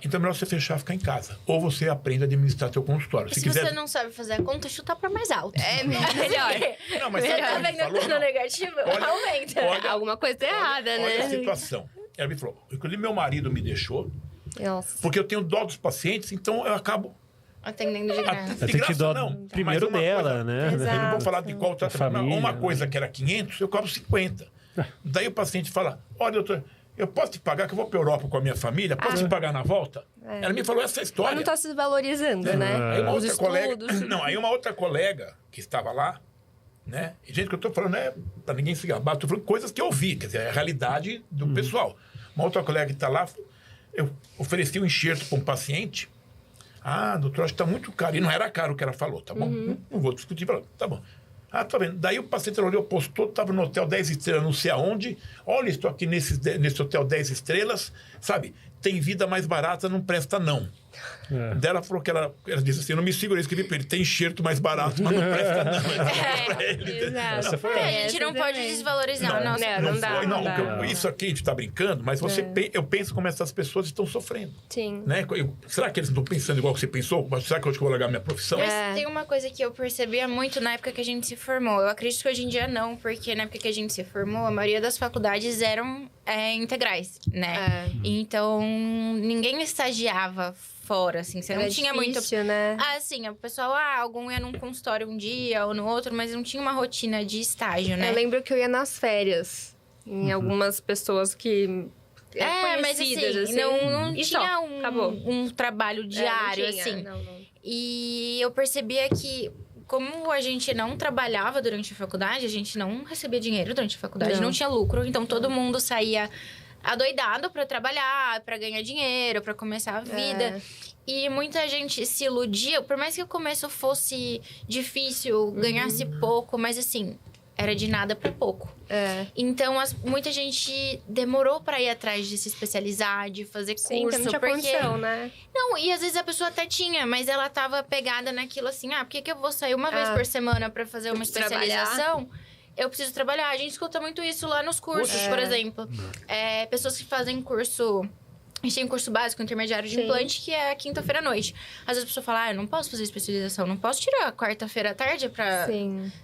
então é melhor você fechar e ficar em casa. Ou você aprende a administrar seu consultório. Se você não sabe fazer a conta, chuta para mais alto. É melhor. Não, mas sabe Tá vendo que tá no negativo? Aumenta. Alguma coisa errada, né? Olha a situação. Ela me falou, inclusive meu marido me deixou, porque eu tenho dó dos pacientes, então eu acabo... Atendendo de graça. Tem que dar primeiro dela, né? Eu não vou falar de qual tratamento. Uma coisa né? que era 500, eu cobro 50. Daí o paciente fala, olha, doutor, eu posso te pagar, que eu vou para a Europa com a minha família, posso te pagar na volta? Ela me falou essa história. Mas não está se valorizando, né? Aí uma Os outra estudos. colega, aí uma outra colega que estava lá, né? E, gente, que eu estou falando é para ninguém se gabar, estou falando coisas que eu vi, quer dizer, é a realidade do pessoal. Uma outra colega que está lá, eu ofereci um enxerto para um paciente. Ah, doutor, acho que está muito caro. E não era caro o que ela falou, tá bom? Não vou discutir. Tá bom. Ah, tá vendo. Daí o paciente olhou, postou, estava no hotel 10 estrelas, não sei aonde. Olha, estou aqui nesse hotel 10 estrelas, sabe? Tem vida mais barata, não presta não. Daí ela falou que ela disse assim, eu não me segurei, escrevi para ele, tem enxerto mais barato, mas não presta não. Exato. A gente não pode desvalorizar o nosso... Não dá. Isso aqui a gente está brincando, mas eu penso como essas pessoas estão sofrendo. Sim. Né? Será que eles não estão pensando igual que você pensou? Será que eu vou largar minha profissão? Mas tem uma coisa que eu percebia muito na época que a gente se formou. Eu acredito que hoje em dia não, porque na época que a gente se formou, a maioria das faculdades eram integrais, né? Então, ninguém estagiava fora, assim. Você não tinha difícil, muito... né? Assim, o pessoal, algum ia num consultório um dia ou no outro, mas não tinha uma rotina de estágio, né? Eu lembro que eu ia nas férias. Em algumas pessoas que... mas assim, não tinha um trabalho diário, não tinha. assim. Não. E eu percebia que, como a gente não trabalhava durante a faculdade, a gente não recebia dinheiro durante a faculdade, não tinha lucro. Então, todo mundo saía adoidado para trabalhar, para ganhar dinheiro, para começar a vida. E muita gente se iludia, por mais que o começo fosse difícil, ganhasse pouco, mas assim, era de nada para pouco. Então, muita gente demorou para ir atrás de se especializar, de fazer curso. Sim, não tinha condição, né? Não, e às vezes a pessoa até tinha, mas ela tava pegada naquilo assim, por que eu vou sair uma vez por semana para fazer uma especialização? Eu preciso trabalhar. A gente escuta muito isso lá nos cursos, por exemplo. Pessoas que fazem curso... A gente tem um curso básico, intermediário de implante, que é quinta-feira à noite. Às vezes a pessoa fala, eu não posso fazer especialização, não posso tirar quarta-feira à tarde pra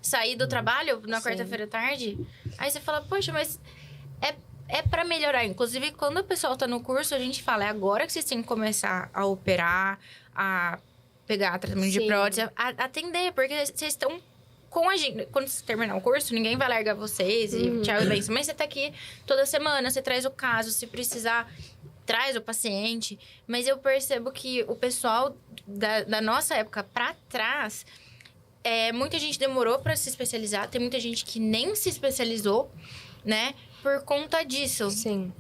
sair do trabalho na quarta-feira à tarde. Aí você fala, poxa, mas é pra melhorar. Inclusive, quando o pessoal tá no curso, a gente fala, é agora que vocês têm que começar a operar, a pegar tratamento de prótese, atender, porque vocês estão com a gente. Quando você terminar o curso, ninguém vai largar vocês e tchau e benção. Mas você tá aqui toda semana, você traz o caso, se precisar, traz o paciente. Mas eu percebo que o pessoal da nossa época pra trás, muita gente demorou pra se especializar, tem muita gente que nem se especializou, né? Por conta disso. Sim.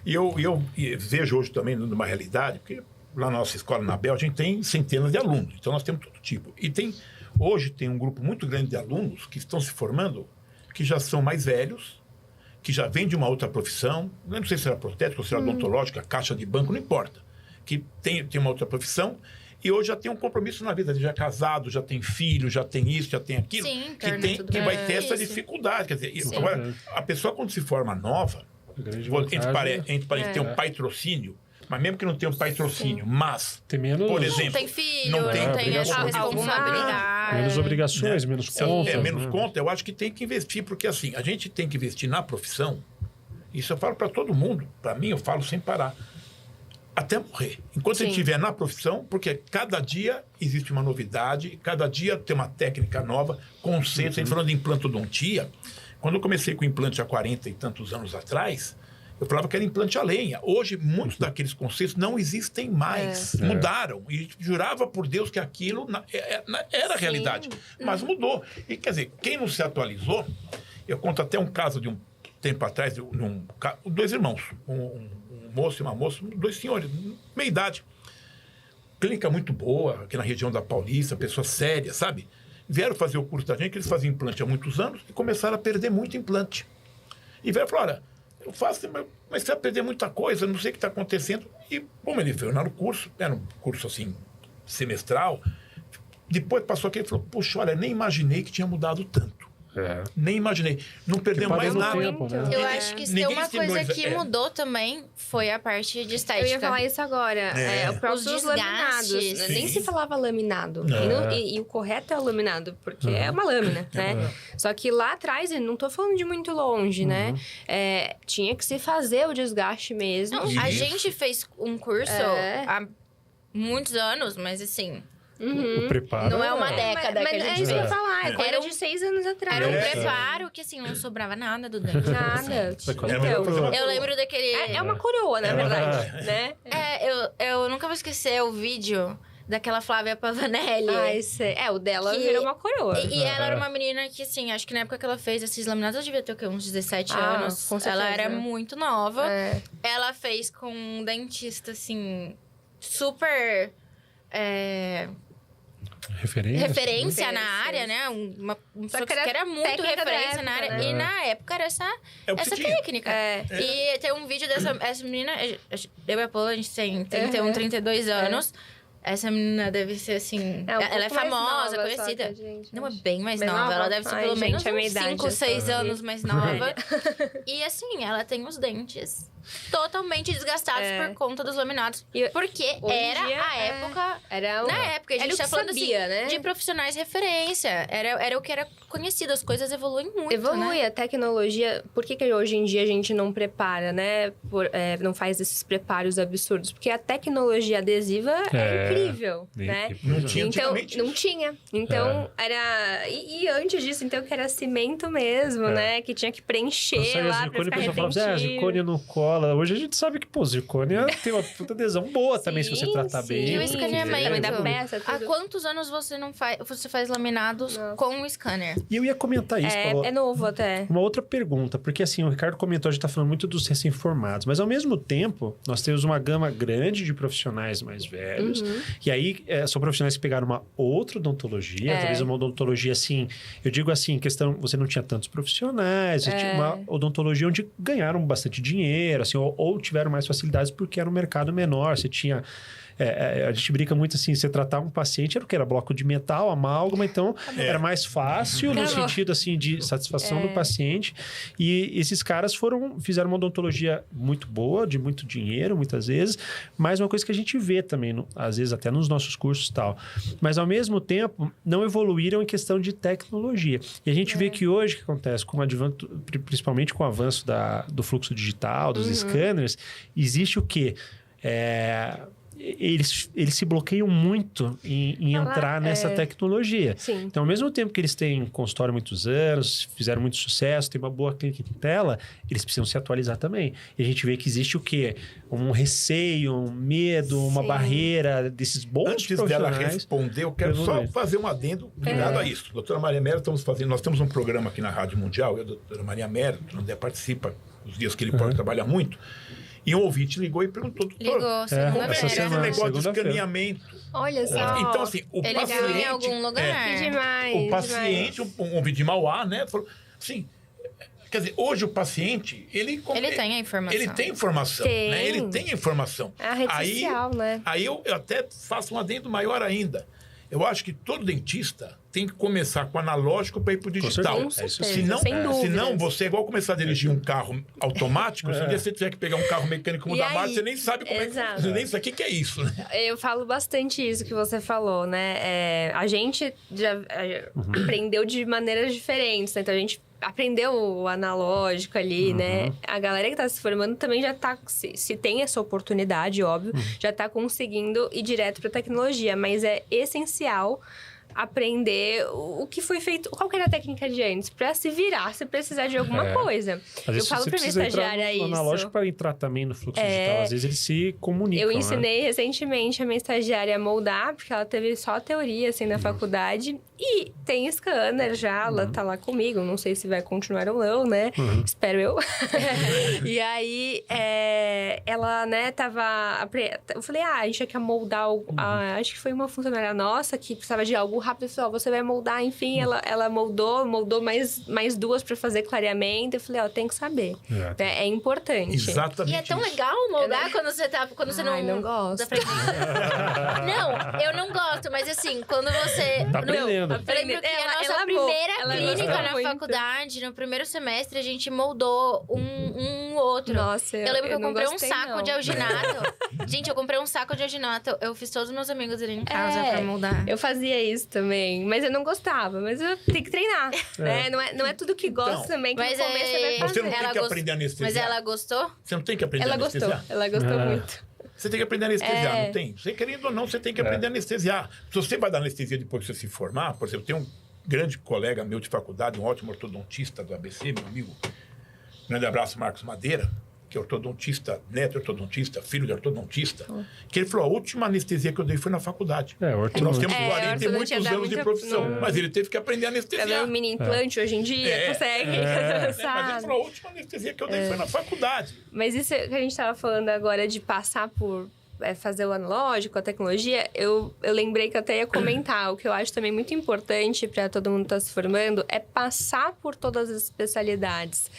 E eu vejo hoje também numa realidade, porque lá na nossa escola, na Bel, a gente tem centenas de alunos. Então, nós temos todo tipo. E hoje tem um grupo muito grande de alunos que estão se formando, que já são mais velhos, que já vêm de uma outra profissão. Eu não sei se será protética ou será odontológica, caixa de banco, não importa. Que tem uma outra profissão e hoje já tem um compromisso na vida. Já é casado, já tem filho, já tem isso, já tem aquilo. Sim, que vai ter essa dificuldade. Quer dizer, agora, a pessoa quando se forma nova, entre ter um patrocínio, mas mesmo que não tenha um patrocínio, mas, tem menos, por exemplo... Não tem filho, não não tem tem essa responsabilidade. Menos obrigações, menos contas. Menos conta. Eu acho que tem que investir, porque assim, a gente tem que investir na profissão. Isso eu falo para todo mundo. Para mim, eu falo sem parar. Até morrer. Enquanto a gente estiver na profissão, porque cada dia existe uma novidade, cada dia tem uma técnica nova, conceitos. A gente falando de implantodontia, quando eu comecei com implante há 40 e tantos anos atrás, eu falava que era implante a lenha. Hoje, muitos daqueles conceitos não existem mais. Mudaram. E jurava por Deus que aquilo era a realidade. Mas mudou. E, quer dizer, quem não se atualizou... Eu conto até um caso de um tempo atrás, dois irmãos, um moço e uma moça, dois senhores, meia idade. Clínica muito boa, aqui na região da Paulista, pessoas sérias, sabe? Vieram fazer o curso da gente, que eles faziam implante há muitos anos, e começaram a perder muito implante. E vieram e falaram, olha, eu faço, mas você vai perder muita coisa, não sei o que está acontecendo. E, como ele veio no curso, era um curso assim, semestral, depois passou aqui e falou, puxa, olha, nem imaginei que tinha mudado tanto. Nem imaginei. Não perdemos mais nada. Tempo, né? Eu acho que se tem uma coisa que mudou também, foi a parte de estética. Eu ia falar isso agora. O próprio Os laminados. desgastes. Nem se falava laminado. E o correto é o laminado, porque é uma lâmina, né? Só que lá atrás, eu não tô falando de muito longe, né? Tinha que se fazer o desgaste mesmo. Não, a gente fez um curso há muitos anos, mas assim... O preparo. Não é uma década que a gente é isso que eu ia falar. Era de 6 anos atrás. Era um preparo que, assim, não sobrava nada do dente. Nada. Então, eu lembro daquele... É uma coroa, na verdade, né? Eu nunca vou esquecer o vídeo daquela Flávia Pavanelli. O dela virou uma coroa. E ela era uma menina que, assim, acho que na época que ela fez esses laminados, ela devia ter o quê? Uns 17 anos. Com certeza. Ela era muito nova. Ela fez com um dentista, assim, super... referência na área, né? Uma pessoa que era muito referência na área. E na época era essa técnica. E tem um vídeo essa menina... Eu e a Paula, a gente tem 31, 32 anos. Essa menina deve ser, assim... ela é famosa, conhecida. Não, é bem mais nova. Ela deve ser pelo menos uns 5, 6 anos mais nova. E, assim, ela tem os dentes totalmente desgastados por conta dos laminados. Porque era a época... Na época, a gente tá falando sabia, assim, né? de profissionais referência. Era o que era conhecido. As coisas evoluem muito, Evolui, né? a tecnologia... Por que hoje em dia a gente não prepara, né? Não faz esses preparos absurdos? Porque a tecnologia adesiva é incrível, né? Não tinha então, não tinha. Então, era... E antes disso, então, que era cimento mesmo, né? Que tinha que preencher lá pra ficar repetitivo. Zircônia não cola. Hoje a gente sabe que, zircônia tem uma puta adesão boa também, se você tratar bem. E o escaneamento da peça, tudo. Há quantos anos você faz laminados com o scanner? E eu ia comentar isso, Paulo. É novo até. Uma outra pergunta, porque assim, o Ricardo comentou, a gente tá falando muito dos recém-formados, mas ao mesmo tempo, nós temos uma gama grande de profissionais mais velhos, e aí são profissionais que pegaram uma outra odontologia, talvez uma odontologia assim, eu digo assim, questão, você não tinha tantos profissionais, você tinha uma odontologia onde ganharam bastante dinheiro, assim, ou tiveram mais facilidades porque era um mercado menor, você tinha... a gente brinca muito assim, você tratar um paciente era o que? Era bloco de metal, amálgama, então era mais fácil no sentido assim de satisfação do paciente. E esses caras fizeram uma odontologia muito boa, de muito dinheiro, muitas vezes, mas uma coisa que a gente vê também, às vezes até nos nossos cursos e tal. Mas ao mesmo tempo, não evoluíram em questão de tecnologia. E a gente vê que hoje, o que acontece, principalmente com o avanço do fluxo digital, dos scanners, existe o quê? eles se bloqueiam muito em entrar nessa tecnologia. Sim. Então, ao mesmo tempo que eles têm consultório há muitos anos, fizeram muito sucesso, tem uma boa clientela, eles precisam se atualizar também. E a gente vê que existe o quê? Um receio, um medo, uma barreira desses bons Antes profissionais. dela responder, eu quero só fazer um adendo ligado a isso. Doutora Maria Mérito, nós temos um programa aqui na Rádio Mundial, eu e a doutora Maria Mérito, onde participa os dias que ele pode trabalhar muito, e um ouvinte ligou e perguntou, doutor, Ligou, segunda-feira. esse negócio de escaneamento. Olha só. Então, assim, o Ele paciente... viu em algum lugar. Que demais. O paciente, um ouvinte de Mauá, né, falou assim... Quer dizer, hoje o paciente, ele tem a informação. Ele tem informação, Tem. né? Ele tem a informação. É a rede social, né? Aí eu até faço um adendo maior ainda. Eu acho que todo dentista tem que começar com o analógico para ir para o digital. Com certeza, Senão, sem dúvidas. senão você é igual começar a dirigir um carro automático, se um dia você tiver que pegar um carro mecânico mudar a marcha, você nem sabe como Exato. é que... Você nem sabe o que é isso, né? Eu falo bastante isso que você falou, né? A gente já aprendeu de maneiras diferentes, né? Então, a gente aprendeu o analógico ali, né? A galera que tá se formando também já tá... Se tem essa oportunidade, óbvio, já tá conseguindo ir direto pra tecnologia. Mas é essencial aprender o que foi feito, qual que era a técnica de antes, pra se virar, se precisar de alguma coisa. Às vezes Eu falo você pra minha precisa entrar estagiária no isso. analógico para entrar também no fluxo digital. Às vezes eles se comunicam. Eu né? ensinei recentemente a minha estagiária a moldar, porque ela teve só teoria, assim, na faculdade. E tem scanner já, ela tá lá comigo. Não sei se vai continuar ou não, né? Espero eu. E aí, ela, né, tava... Eu falei, a gente quer moldar... acho que foi uma funcionária nossa que precisava de algo rápido. Eu falei, você vai moldar, enfim. Ela moldou mais duas pra fazer clareamento. Eu falei, tem que saber. É importante. Exatamente. E é tão legal moldar quando você não gosto. Não, eu não gosto, mas assim, quando você... Tá aprendendo. Eu lembro que a nossa primeira clínica na faculdade, no primeiro semestre, a gente moldou um outro. Nossa, eu lembro que eu não comprei um gostei, saco não. de alginato. Gente, eu comprei um saco de alginato. Eu fiz todos os meus amigos irem em casa pra moldar. Eu fazia isso também, mas eu não gostava. Mas eu tenho que treinar, né? Não é tudo que gosta Então, também que mas no começo você vai fazer. Você não tem que aprender a anestesiar. Mas ela gostou? Você não tem que aprender a anestesiar. Ela gostou muito. Você tem que aprender a anestesiar, não tem? Você querendo ou não, você tem que aprender a anestesiar. Se você vai dar anestesia depois que você se formar, por exemplo, tem um grande colega meu de faculdade, um ótimo ortodontista do ABC, meu amigo. Grande abraço, Marcos Madeira, que é ortodontista, neto ortodontista, filho de ortodontista, que ele falou, a última anestesia que eu dei foi na faculdade. Nós temos 40 e muitos anos de profissão, mas ele teve que aprender a anestesiar. Tá vendo mini implante hoje em dia? Consegue, Mas sabe? ele falou, a última anestesia que eu dei foi na faculdade. Mas isso que a gente tava falando agora de passar por... fazer o analógico, a tecnologia, eu lembrei que eu até ia comentar. O que eu acho também muito importante para todo mundo que está se formando é passar por todas as especialidades.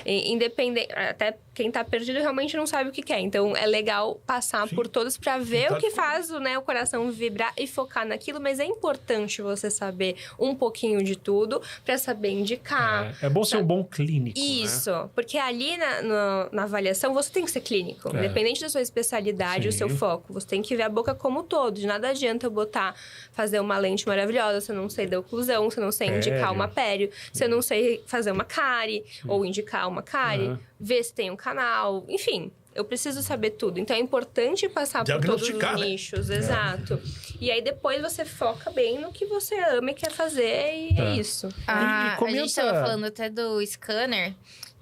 Independente, até quem está perdido realmente não sabe o que quer. Então, é legal passar por todas para ver o que faz o coração vibrar e focar naquilo. Mas é importante você saber um pouquinho de tudo para saber indicar. É bom ser um bom clínico, Isso, né? porque ali na avaliação você tem que ser clínico. Independente da sua especialidade, o seu foco. Você tem que ver a boca como um todo. De nada adianta eu fazer uma lente maravilhosa se eu não sei da oclusão, se eu não sei indicar uma pério, se eu não sei fazer uma cárie ou indicar uma cárie, ver se tem um canal, enfim. Eu preciso saber tudo. Então, é importante passar por todos os nichos. Né? Exato. E aí, depois, você foca bem no que você ama e quer fazer. E é isso. A gente estava falando até do scanner.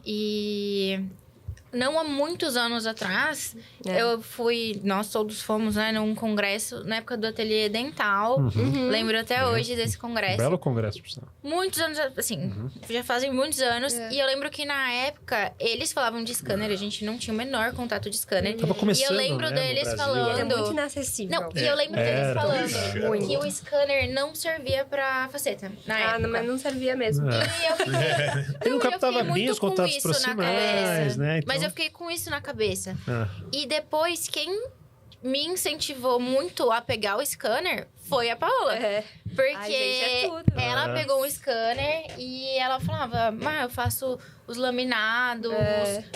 E... não há muitos anos atrás, eu fui... Nós todos fomos, né, num congresso, na época do ateliê dental. Lembro até hoje desse congresso. Belo congresso, por sinal. Muitos anos, assim, já fazem muitos anos. E eu lembro que, na época, eles falavam de scanner. A gente não tinha o menor contato de scanner. Tava começando, e eu lembro né, deles falando... É muito inacessível. Não, e eu lembro deles falando que o scanner não servia pra faceta, na época. Mas não servia mesmo. E eu fiquei... Ele não captava bem os contatos proximais, né? Então... Mas eu fiquei com isso na cabeça. E depois, quem me incentivou muito a pegar o scanner foi a Paola. Porque Ai, gente, é tudo. ela pegou um scanner e ela falava, eu faço os laminados,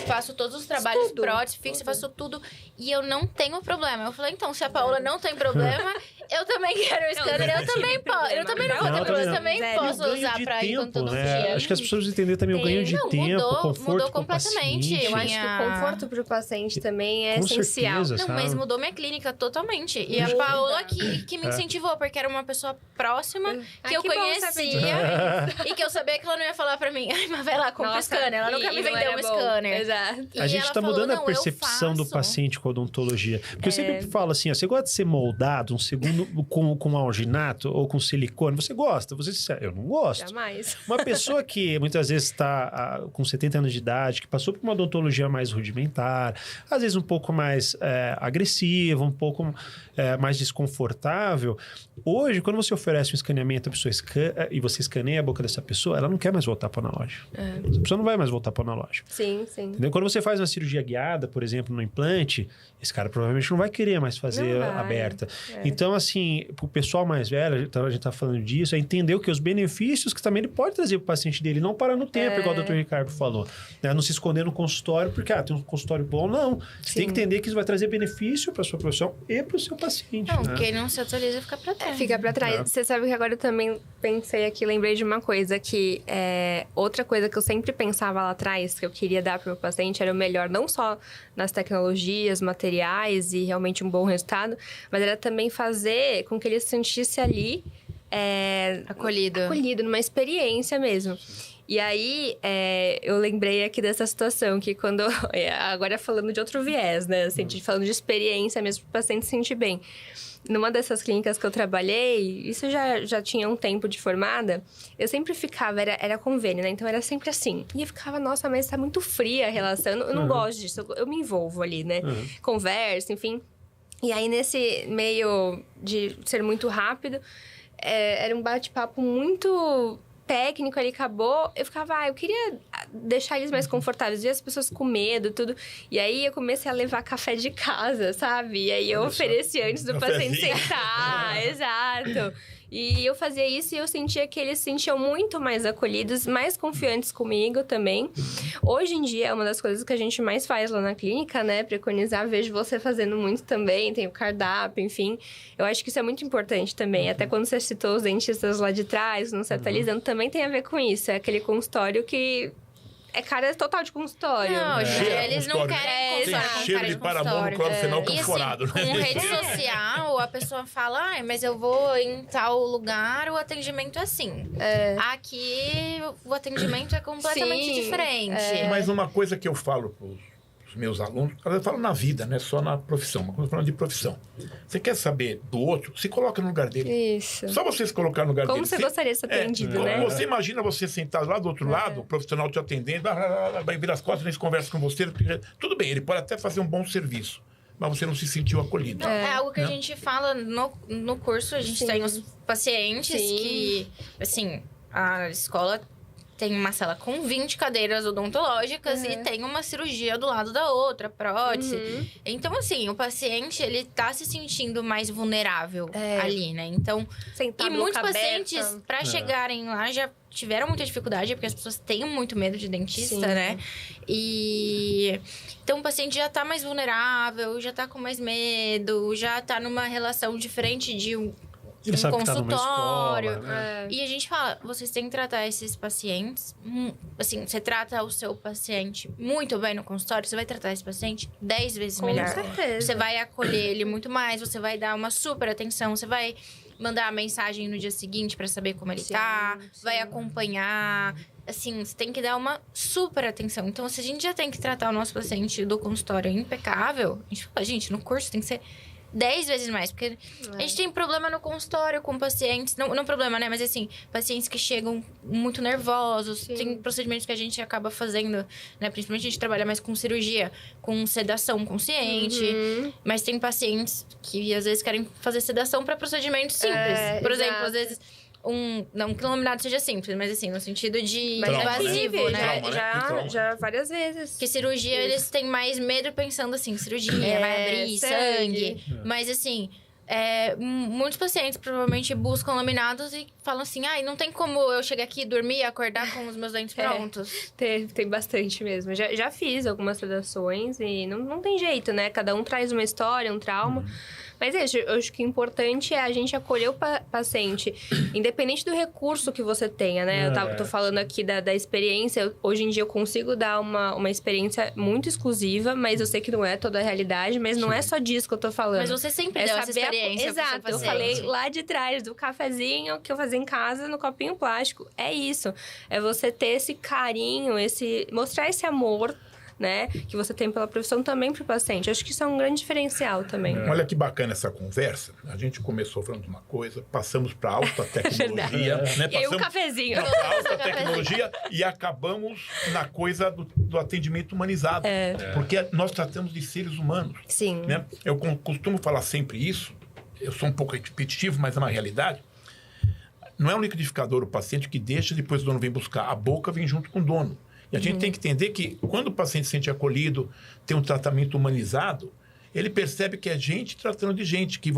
faço todos os trabalhos Tudo. prótese, fixo, faço tudo. E eu não tenho problema. Eu falei, então, se a Paola não tem problema, eu também quero o scanner, eu também posso. Eu também não vou ter problema, eu também posso Ganho usar de pra ir tempo, odontologia. né? Acho que as pessoas precisam entender também o ganho de Não, tempo, mudou conforto com o completamente. paciente. Eu acho que o conforto pro paciente também é Com essencial. certeza. Não, mas sabe? mudou minha clínica totalmente. E a Paola que me incentivou, porque era uma pessoa próxima, que eu que bom conhecia. E que eu sabia que ela não ia falar pra mim, ai, mas vai lá, compra o scanner. Ela nunca me vendeu um scanner. Exato. E A gente ela está falou, mudando a "Não, eu percepção do faço." paciente com a odontologia. Porque eu sempre falo assim, ó, você gosta de ser moldado um segundo com alginato ou com silicone? Você gosta? Você diz, eu não gosto. Jamais. Uma pessoa que muitas vezes está com 70 anos de idade, que passou por uma odontologia mais rudimentar, às vezes um pouco mais agressiva, um pouco mais desconfortável. Hoje, quando você oferece um escaneamento, a pessoa e você escaneia a boca dessa pessoa, ela não quer mais voltar para o analógico. Essa pessoa não vai mais voltar para o analógico. Sim. Entendeu? Quando você faz uma cirurgia guiada, por exemplo, no implante, esse cara provavelmente não vai querer mais fazer aberta. Então, assim, pro pessoal mais velho, a gente tá falando disso, é entender que os benefícios que também ele pode trazer pro paciente dele, não parar no tempo, igual o Dr. Ricardo falou. Né? Não se esconder no consultório, porque, tem um consultório bom, não. Você tem que entender que isso vai trazer benefício pra sua profissão e pro seu paciente. Não, né? quem não se atualiza fica pra trás. Fica pra trás. Você sabe que agora eu também pensei aqui, lembrei de uma coisa, que outra coisa que eu sempre pensava lá atrás, que eu queria dar pro meu paciente, era o melhor, não só nas tecnologias, materiais e realmente um bom resultado, mas era também fazer com que ele se sentisse ali acolhido numa experiência mesmo. E aí, eu lembrei aqui dessa situação, que quando... agora falando de outro viés, né? Assim, falando de experiência mesmo, para o paciente se sentir bem. Numa dessas clínicas que eu trabalhei, isso já tinha um tempo de formada, eu sempre ficava, era convênio, né? Então, era sempre assim. E eu ficava, nossa, mas tá muito fria a relação. Eu não gosto disso, eu me envolvo ali, né? Conversa, enfim. E aí, nesse meio de ser muito rápido, era um bate-papo muito técnico ali, acabou. Eu ficava, eu queria deixar eles mais confortáveis. E as pessoas com medo, tudo. E aí, eu comecei a levar café de casa, sabe? E aí, eu ofereci antes do paciente sentar. Exato. E eu fazia isso e eu sentia que eles se sentiam muito mais acolhidos, mais confiantes comigo também. Hoje em dia, é uma das coisas que a gente mais faz lá na clínica, né? Preconizar, vejo você fazendo muito também, tem o cardápio, enfim. Eu acho que isso é muito importante também. Até quando você citou os dentistas lá de trás, não se atualizando, também tem a ver com isso. É aquele consultório que... é cara total de consultório. Não, eles não querem consultório com cheiro cara de de parabono, clorofenol camforado. Com rede social, a pessoa fala, mas eu vou em tal lugar, o atendimento é assim. Aqui, o atendimento é completamente diferente. Mas uma coisa que eu falo para os meus alunos, eu falo na vida, não é só na profissão, mas quando eu falo de profissão. Você quer saber do outro, se coloca no lugar dele. Isso. Só você se colocar no lugar Como dele. você gostaria de ser atendido, né? Você imagina você sentado lá do outro lado, o profissional te atendendo, vai virar as costas, eles conversam com você. Tudo bem, ele pode até fazer um bom serviço, mas você não se sentiu acolhido. É algo que a gente fala no curso, a gente tem os pacientes que, assim, a escola tem uma sala com 20 cadeiras odontológicas e tem uma cirurgia do lado da outra, prótese. Então, assim, o paciente, ele tá se sentindo mais vulnerável ali, né? Então, Sentado, e muitos boca pacientes, aberta. para chegarem lá, já tiveram muita dificuldade, porque as pessoas têm muito medo de dentista, né? E... então, o paciente já tá mais vulnerável, já tá com mais medo, já tá numa relação diferente de um consultório. Escola, né? E a gente fala, vocês têm que tratar esses pacientes... assim, você trata o seu paciente muito bem no consultório, você vai tratar esse paciente 10 vezes melhor. Com certeza. Você vai acolher ele muito mais, você vai dar uma super atenção, você vai mandar a mensagem no dia seguinte pra saber como ele tá, vai acompanhar... assim, você tem que dar uma super atenção. Então, se a gente já tem que tratar o nosso paciente do consultório impecável, a gente fala, gente, no curso tem que ser 10 vezes mais. Porque a gente tem problema no consultório com pacientes... Não problema, né? Mas, assim, pacientes que chegam muito nervosos. Sim. Tem procedimentos que a gente acaba fazendo, né? Principalmente a gente trabalha mais com cirurgia, com sedação consciente. Mas tem pacientes que, às vezes, querem fazer sedação para procedimentos simples. Por exemplo, às vezes... não que o laminado seja simples, mas assim, no sentido de invasivo, né? Já várias vezes. Que cirurgia, eles têm mais medo pensando assim, cirurgia, vai abrir sangue. Mas assim, muitos pacientes provavelmente buscam laminados e falam assim, não tem como eu chegar aqui, dormir e acordar com os meus dentes prontos. Tem bastante mesmo. Já fiz algumas sedações e não tem jeito, né? Cada um traz uma história, um trauma. Mas eu acho que o importante é a gente acolher o paciente, independente do recurso que você tenha, né? Eu tô falando aqui da experiência. Hoje em dia eu consigo dar uma experiência muito exclusiva, mas eu sei que não é toda a realidade, mas não é só disso que eu tô falando. Mas você sempre deu essa experiência. Exato, eu falei lá de trás do cafezinho que eu fazia em casa no copinho plástico. É isso. É você ter esse carinho, mostrar esse amor, né, que você tem pela profissão também para o paciente. Acho que isso é um grande diferencial também. Olha que bacana essa conversa. A gente começou falando de uma coisa, passamos para alta tecnologia, né? E aí um cafezinho. Para alta tecnologia e acabamos na coisa do atendimento humanizado. Porque nós tratamos de seres humanos. Sim. Né? Eu costumo falar sempre isso. Eu sou um pouco repetitivo, mas é uma realidade. Não é um liquidificador o paciente que deixa, depois o dono vem buscar. A boca vem junto com o dono. E a gente tem que entender que quando o paciente se sente acolhido, tem um tratamento humanizado, ele percebe que é gente tratando de gente, que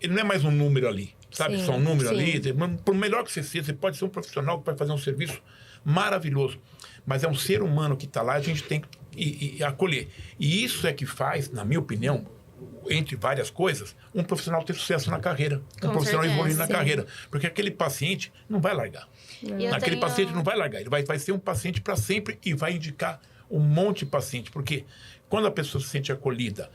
ele não é mais um número ali, sabe? Só um número ali. Por melhor que você seja, você pode ser um profissional que vai fazer um serviço maravilhoso, mas é um ser humano que está lá, a gente tem que acolher. E isso é que faz, na minha opinião, entre várias coisas, um profissional ter sucesso na carreira, um profissional evoluir na carreira, porque aquele paciente não vai largar. Aquele paciente não vai largar, ele vai ser um paciente para sempre e vai indicar um monte de paciente, porque quando a pessoa se sente acolhida,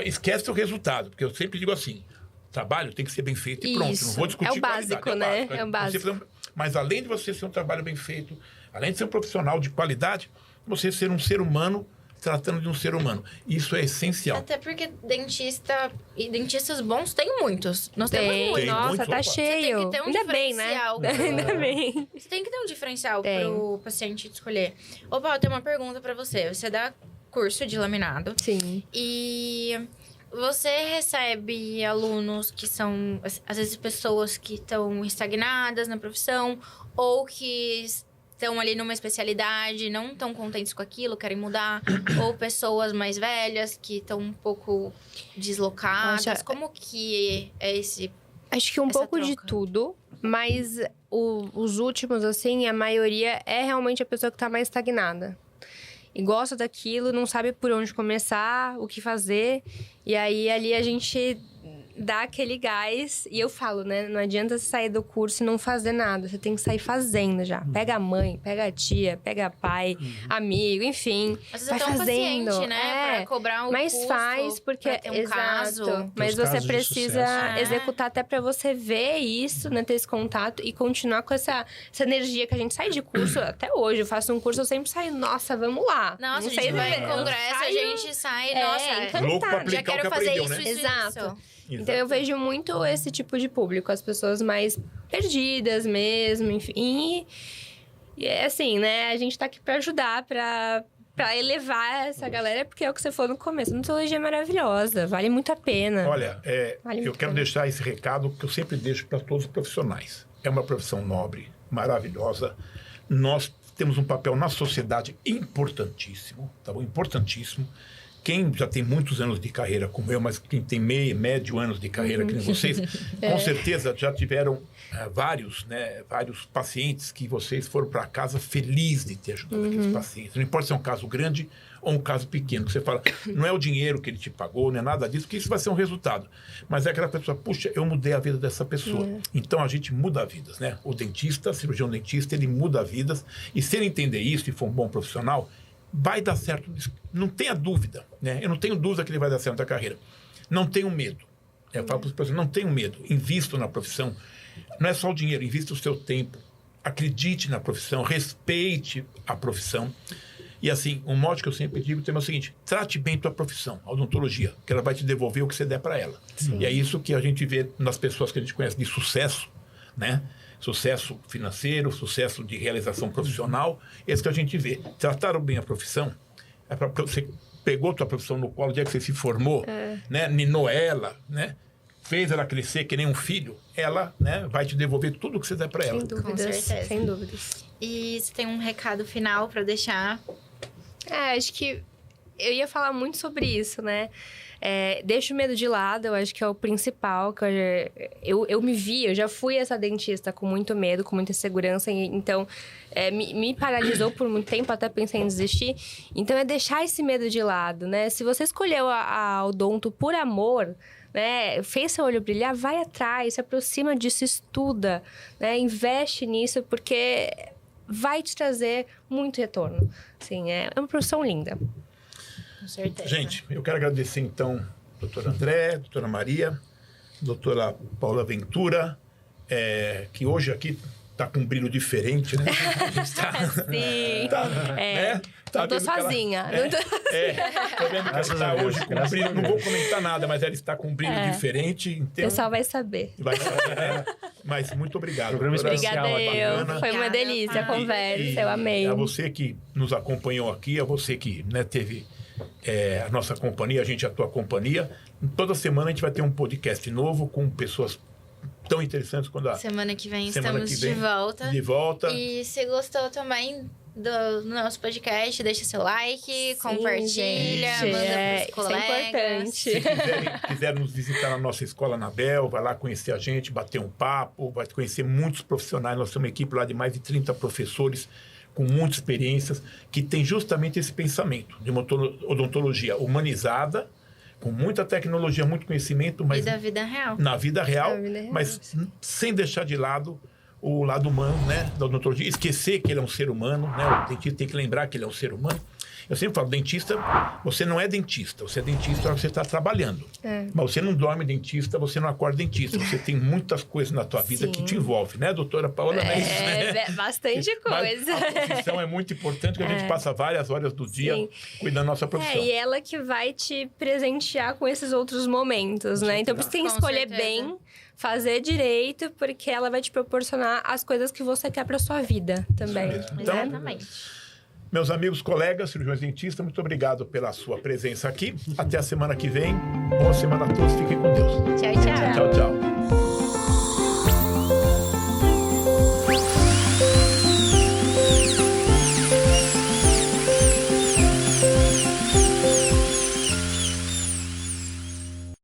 esquece o resultado, porque eu sempre digo assim, trabalho tem que ser bem feito e pronto, não vou discutir o básico, né? É o básico. Mas além de você ser um trabalho bem feito, além de ser um profissional de qualidade, você ser um ser humano tratando de um ser humano. Isso é essencial. Até porque dentistas bons tem muitos. Nós temos muitos. Nossa, tá cheio. Você tem que ter um Ainda bem, né? Ainda bem. Você tem que ter um diferencial pro paciente escolher. Ô, Paulo, eu tenho uma pergunta pra você. Você dá curso de laminado. Sim. E você recebe alunos que são, às vezes, pessoas que estão estagnadas na profissão ou que estão ali numa especialidade, não estão contentes com aquilo, querem mudar, ou pessoas mais velhas que estão um pouco deslocadas. Como que é esse... Acho que um pouco troca? De tudo, mas os últimos, assim, a maioria é realmente a pessoa que está mais estagnada. E gosta daquilo, não sabe por onde começar, o que fazer. E aí, ali, a gente dá aquele gás. E eu falo, né? Não adianta você sair do curso e não fazer nada. Você tem que sair fazendo já. Pega a mãe, pega a tia, pega pai, amigo, enfim. Às vezes vai até fazendo. Paciente, né? Pra cobrar um mas custo, faz, porque ter um caso. Mas você precisa executar até pra você ver isso, né? Ter esse contato e continuar com essa energia que a gente sai de curso. Até hoje, eu faço um curso, eu sempre saio, nossa, vamos lá. Nossa, a gente vai em congresso, a gente sai, nossa, louco pra aplicar já quero o que fazer aprendeu, isso, né? isso, Exato. isso. Então, eu vejo muito esse tipo de público. As pessoas mais perdidas mesmo, enfim. E é assim, né? A gente tá aqui pra ajudar, pra elevar essa galera. Porque é o que você falou no começo. A odontologia é maravilhosa. Vale muito a pena. Olha, eu quero deixar esse recado que eu sempre deixo para todos os profissionais. É uma profissão nobre, maravilhosa. Nós temos um papel na sociedade importantíssimo, tá bom? Importantíssimo. Quem já tem muitos anos de carreira como eu, mas quem tem médio anos de carreira que nem vocês, com certeza já tiveram vários pacientes que vocês foram para casa felizes de ter ajudado aqueles pacientes. Não importa se é um caso grande ou um caso pequeno, que você fala, não é o dinheiro que ele te pagou, não é nada disso, porque isso vai ser um resultado. Mas é aquela pessoa, puxa, eu mudei a vida dessa pessoa. Então, a gente muda vidas, né? O dentista, cirurgião dentista, ele muda vidas. E se ele entender isso e for um bom profissional, vai dar certo, não tenha dúvida, né? Eu não tenho dúvida que ele vai dar certo na carreira. Não tenho medo. Eu falo para os profissionais, não tenho medo. Invisto na profissão. Não é só o dinheiro, invista o seu tempo. Acredite na profissão, respeite a profissão. E assim, um mote que eu sempre digo é o seguinte, trate bem tua profissão, a odontologia, que ela vai te devolver o que você der para ela. E é isso que a gente vê nas pessoas que a gente conhece de sucesso, né? Sucesso financeiro, sucesso de realização profissional, esse que a gente vê. Trataram bem a profissão, é para você pegou a tua profissão no colo, o dia que você se formou, né? Ninou ela, né? Fez ela crescer que nem um filho, ela, né, vai te devolver tudo o que você der para ela. Sem dúvidas, com certeza. Sem dúvidas. E você tem um recado final para deixar? Acho que eu ia falar muito sobre isso, né? deixa o medo de lado, eu acho que é o principal. Que eu me vi, eu já fui essa dentista com muito medo, com muita insegurança, então me paralisou por muito tempo, até pensei em desistir. Então é deixar esse medo de lado, né? Se você escolheu a odonto por amor, né, fez seu olho brilhar, vai atrás, se aproxima disso, estuda, né, investe nisso, porque vai te trazer muito retorno. Assim, é uma profissão linda. Com certeza. Gente, eu quero agradecer, então, doutor André, doutora Maria, doutora Paula Ventura, que hoje aqui está com um brilho diferente, né? A gente Sim. né? Tá não tô sozinha. Não tô... Tô vendo que ela está hoje com um brilho. Não vou comentar nada, mas ela está com um brilho diferente. Então... O pessoal vai saber. Vai saber, né? Mas muito obrigado. Obrigada eu. Foi uma delícia a conversa, eu amei. A você que nos acompanhou aqui, a você que, né, teve a nossa companhia, a gente a tua companhia. Toda semana a gente vai ter um podcast novo com pessoas tão interessantes quando Semana que vem estamos de volta. De volta. E se gostou também do nosso podcast, deixa seu like, compartilha, manda pros colegas. Isso é importante. Se quiser nos visitar na nossa escola na Bel, vai lá conhecer a gente, bater um papo, vai conhecer muitos profissionais. Nós temos uma equipe lá de mais de 30 professores com muitas experiências, que tem justamente esse pensamento de uma odontologia humanizada, com muita tecnologia, muito conhecimento, mas e da vida real. Na vida real, mas sem deixar de lado o lado humano, né, da odontologia. Esquecer que ele é um ser humano, né? O dentista tem que lembrar que ele é um ser humano. Eu sempre falo, dentista, você não é dentista. Você é dentista na hora que você está trabalhando. Mas você não dorme dentista, você não acorda dentista. Você tem muitas coisas na tua vida que te envolvem, né, doutora Paola? Não é isso, né? Bastante coisa. Mas a profissão é muito importante, porque a gente passa várias horas do dia cuidando da nossa profissão. E ela que vai te presentear com esses outros momentos, né? Então, você tem que escolher bem, fazer direito, porque ela vai te proporcionar as coisas que você quer para sua vida também. Então, exatamente. Meus amigos, colegas, cirurgiões dentistas, muito obrigado pela sua presença aqui. Até a semana que vem. Boa semana a todos. Fiquem com Deus. Tchau, tchau. Tchau, tchau.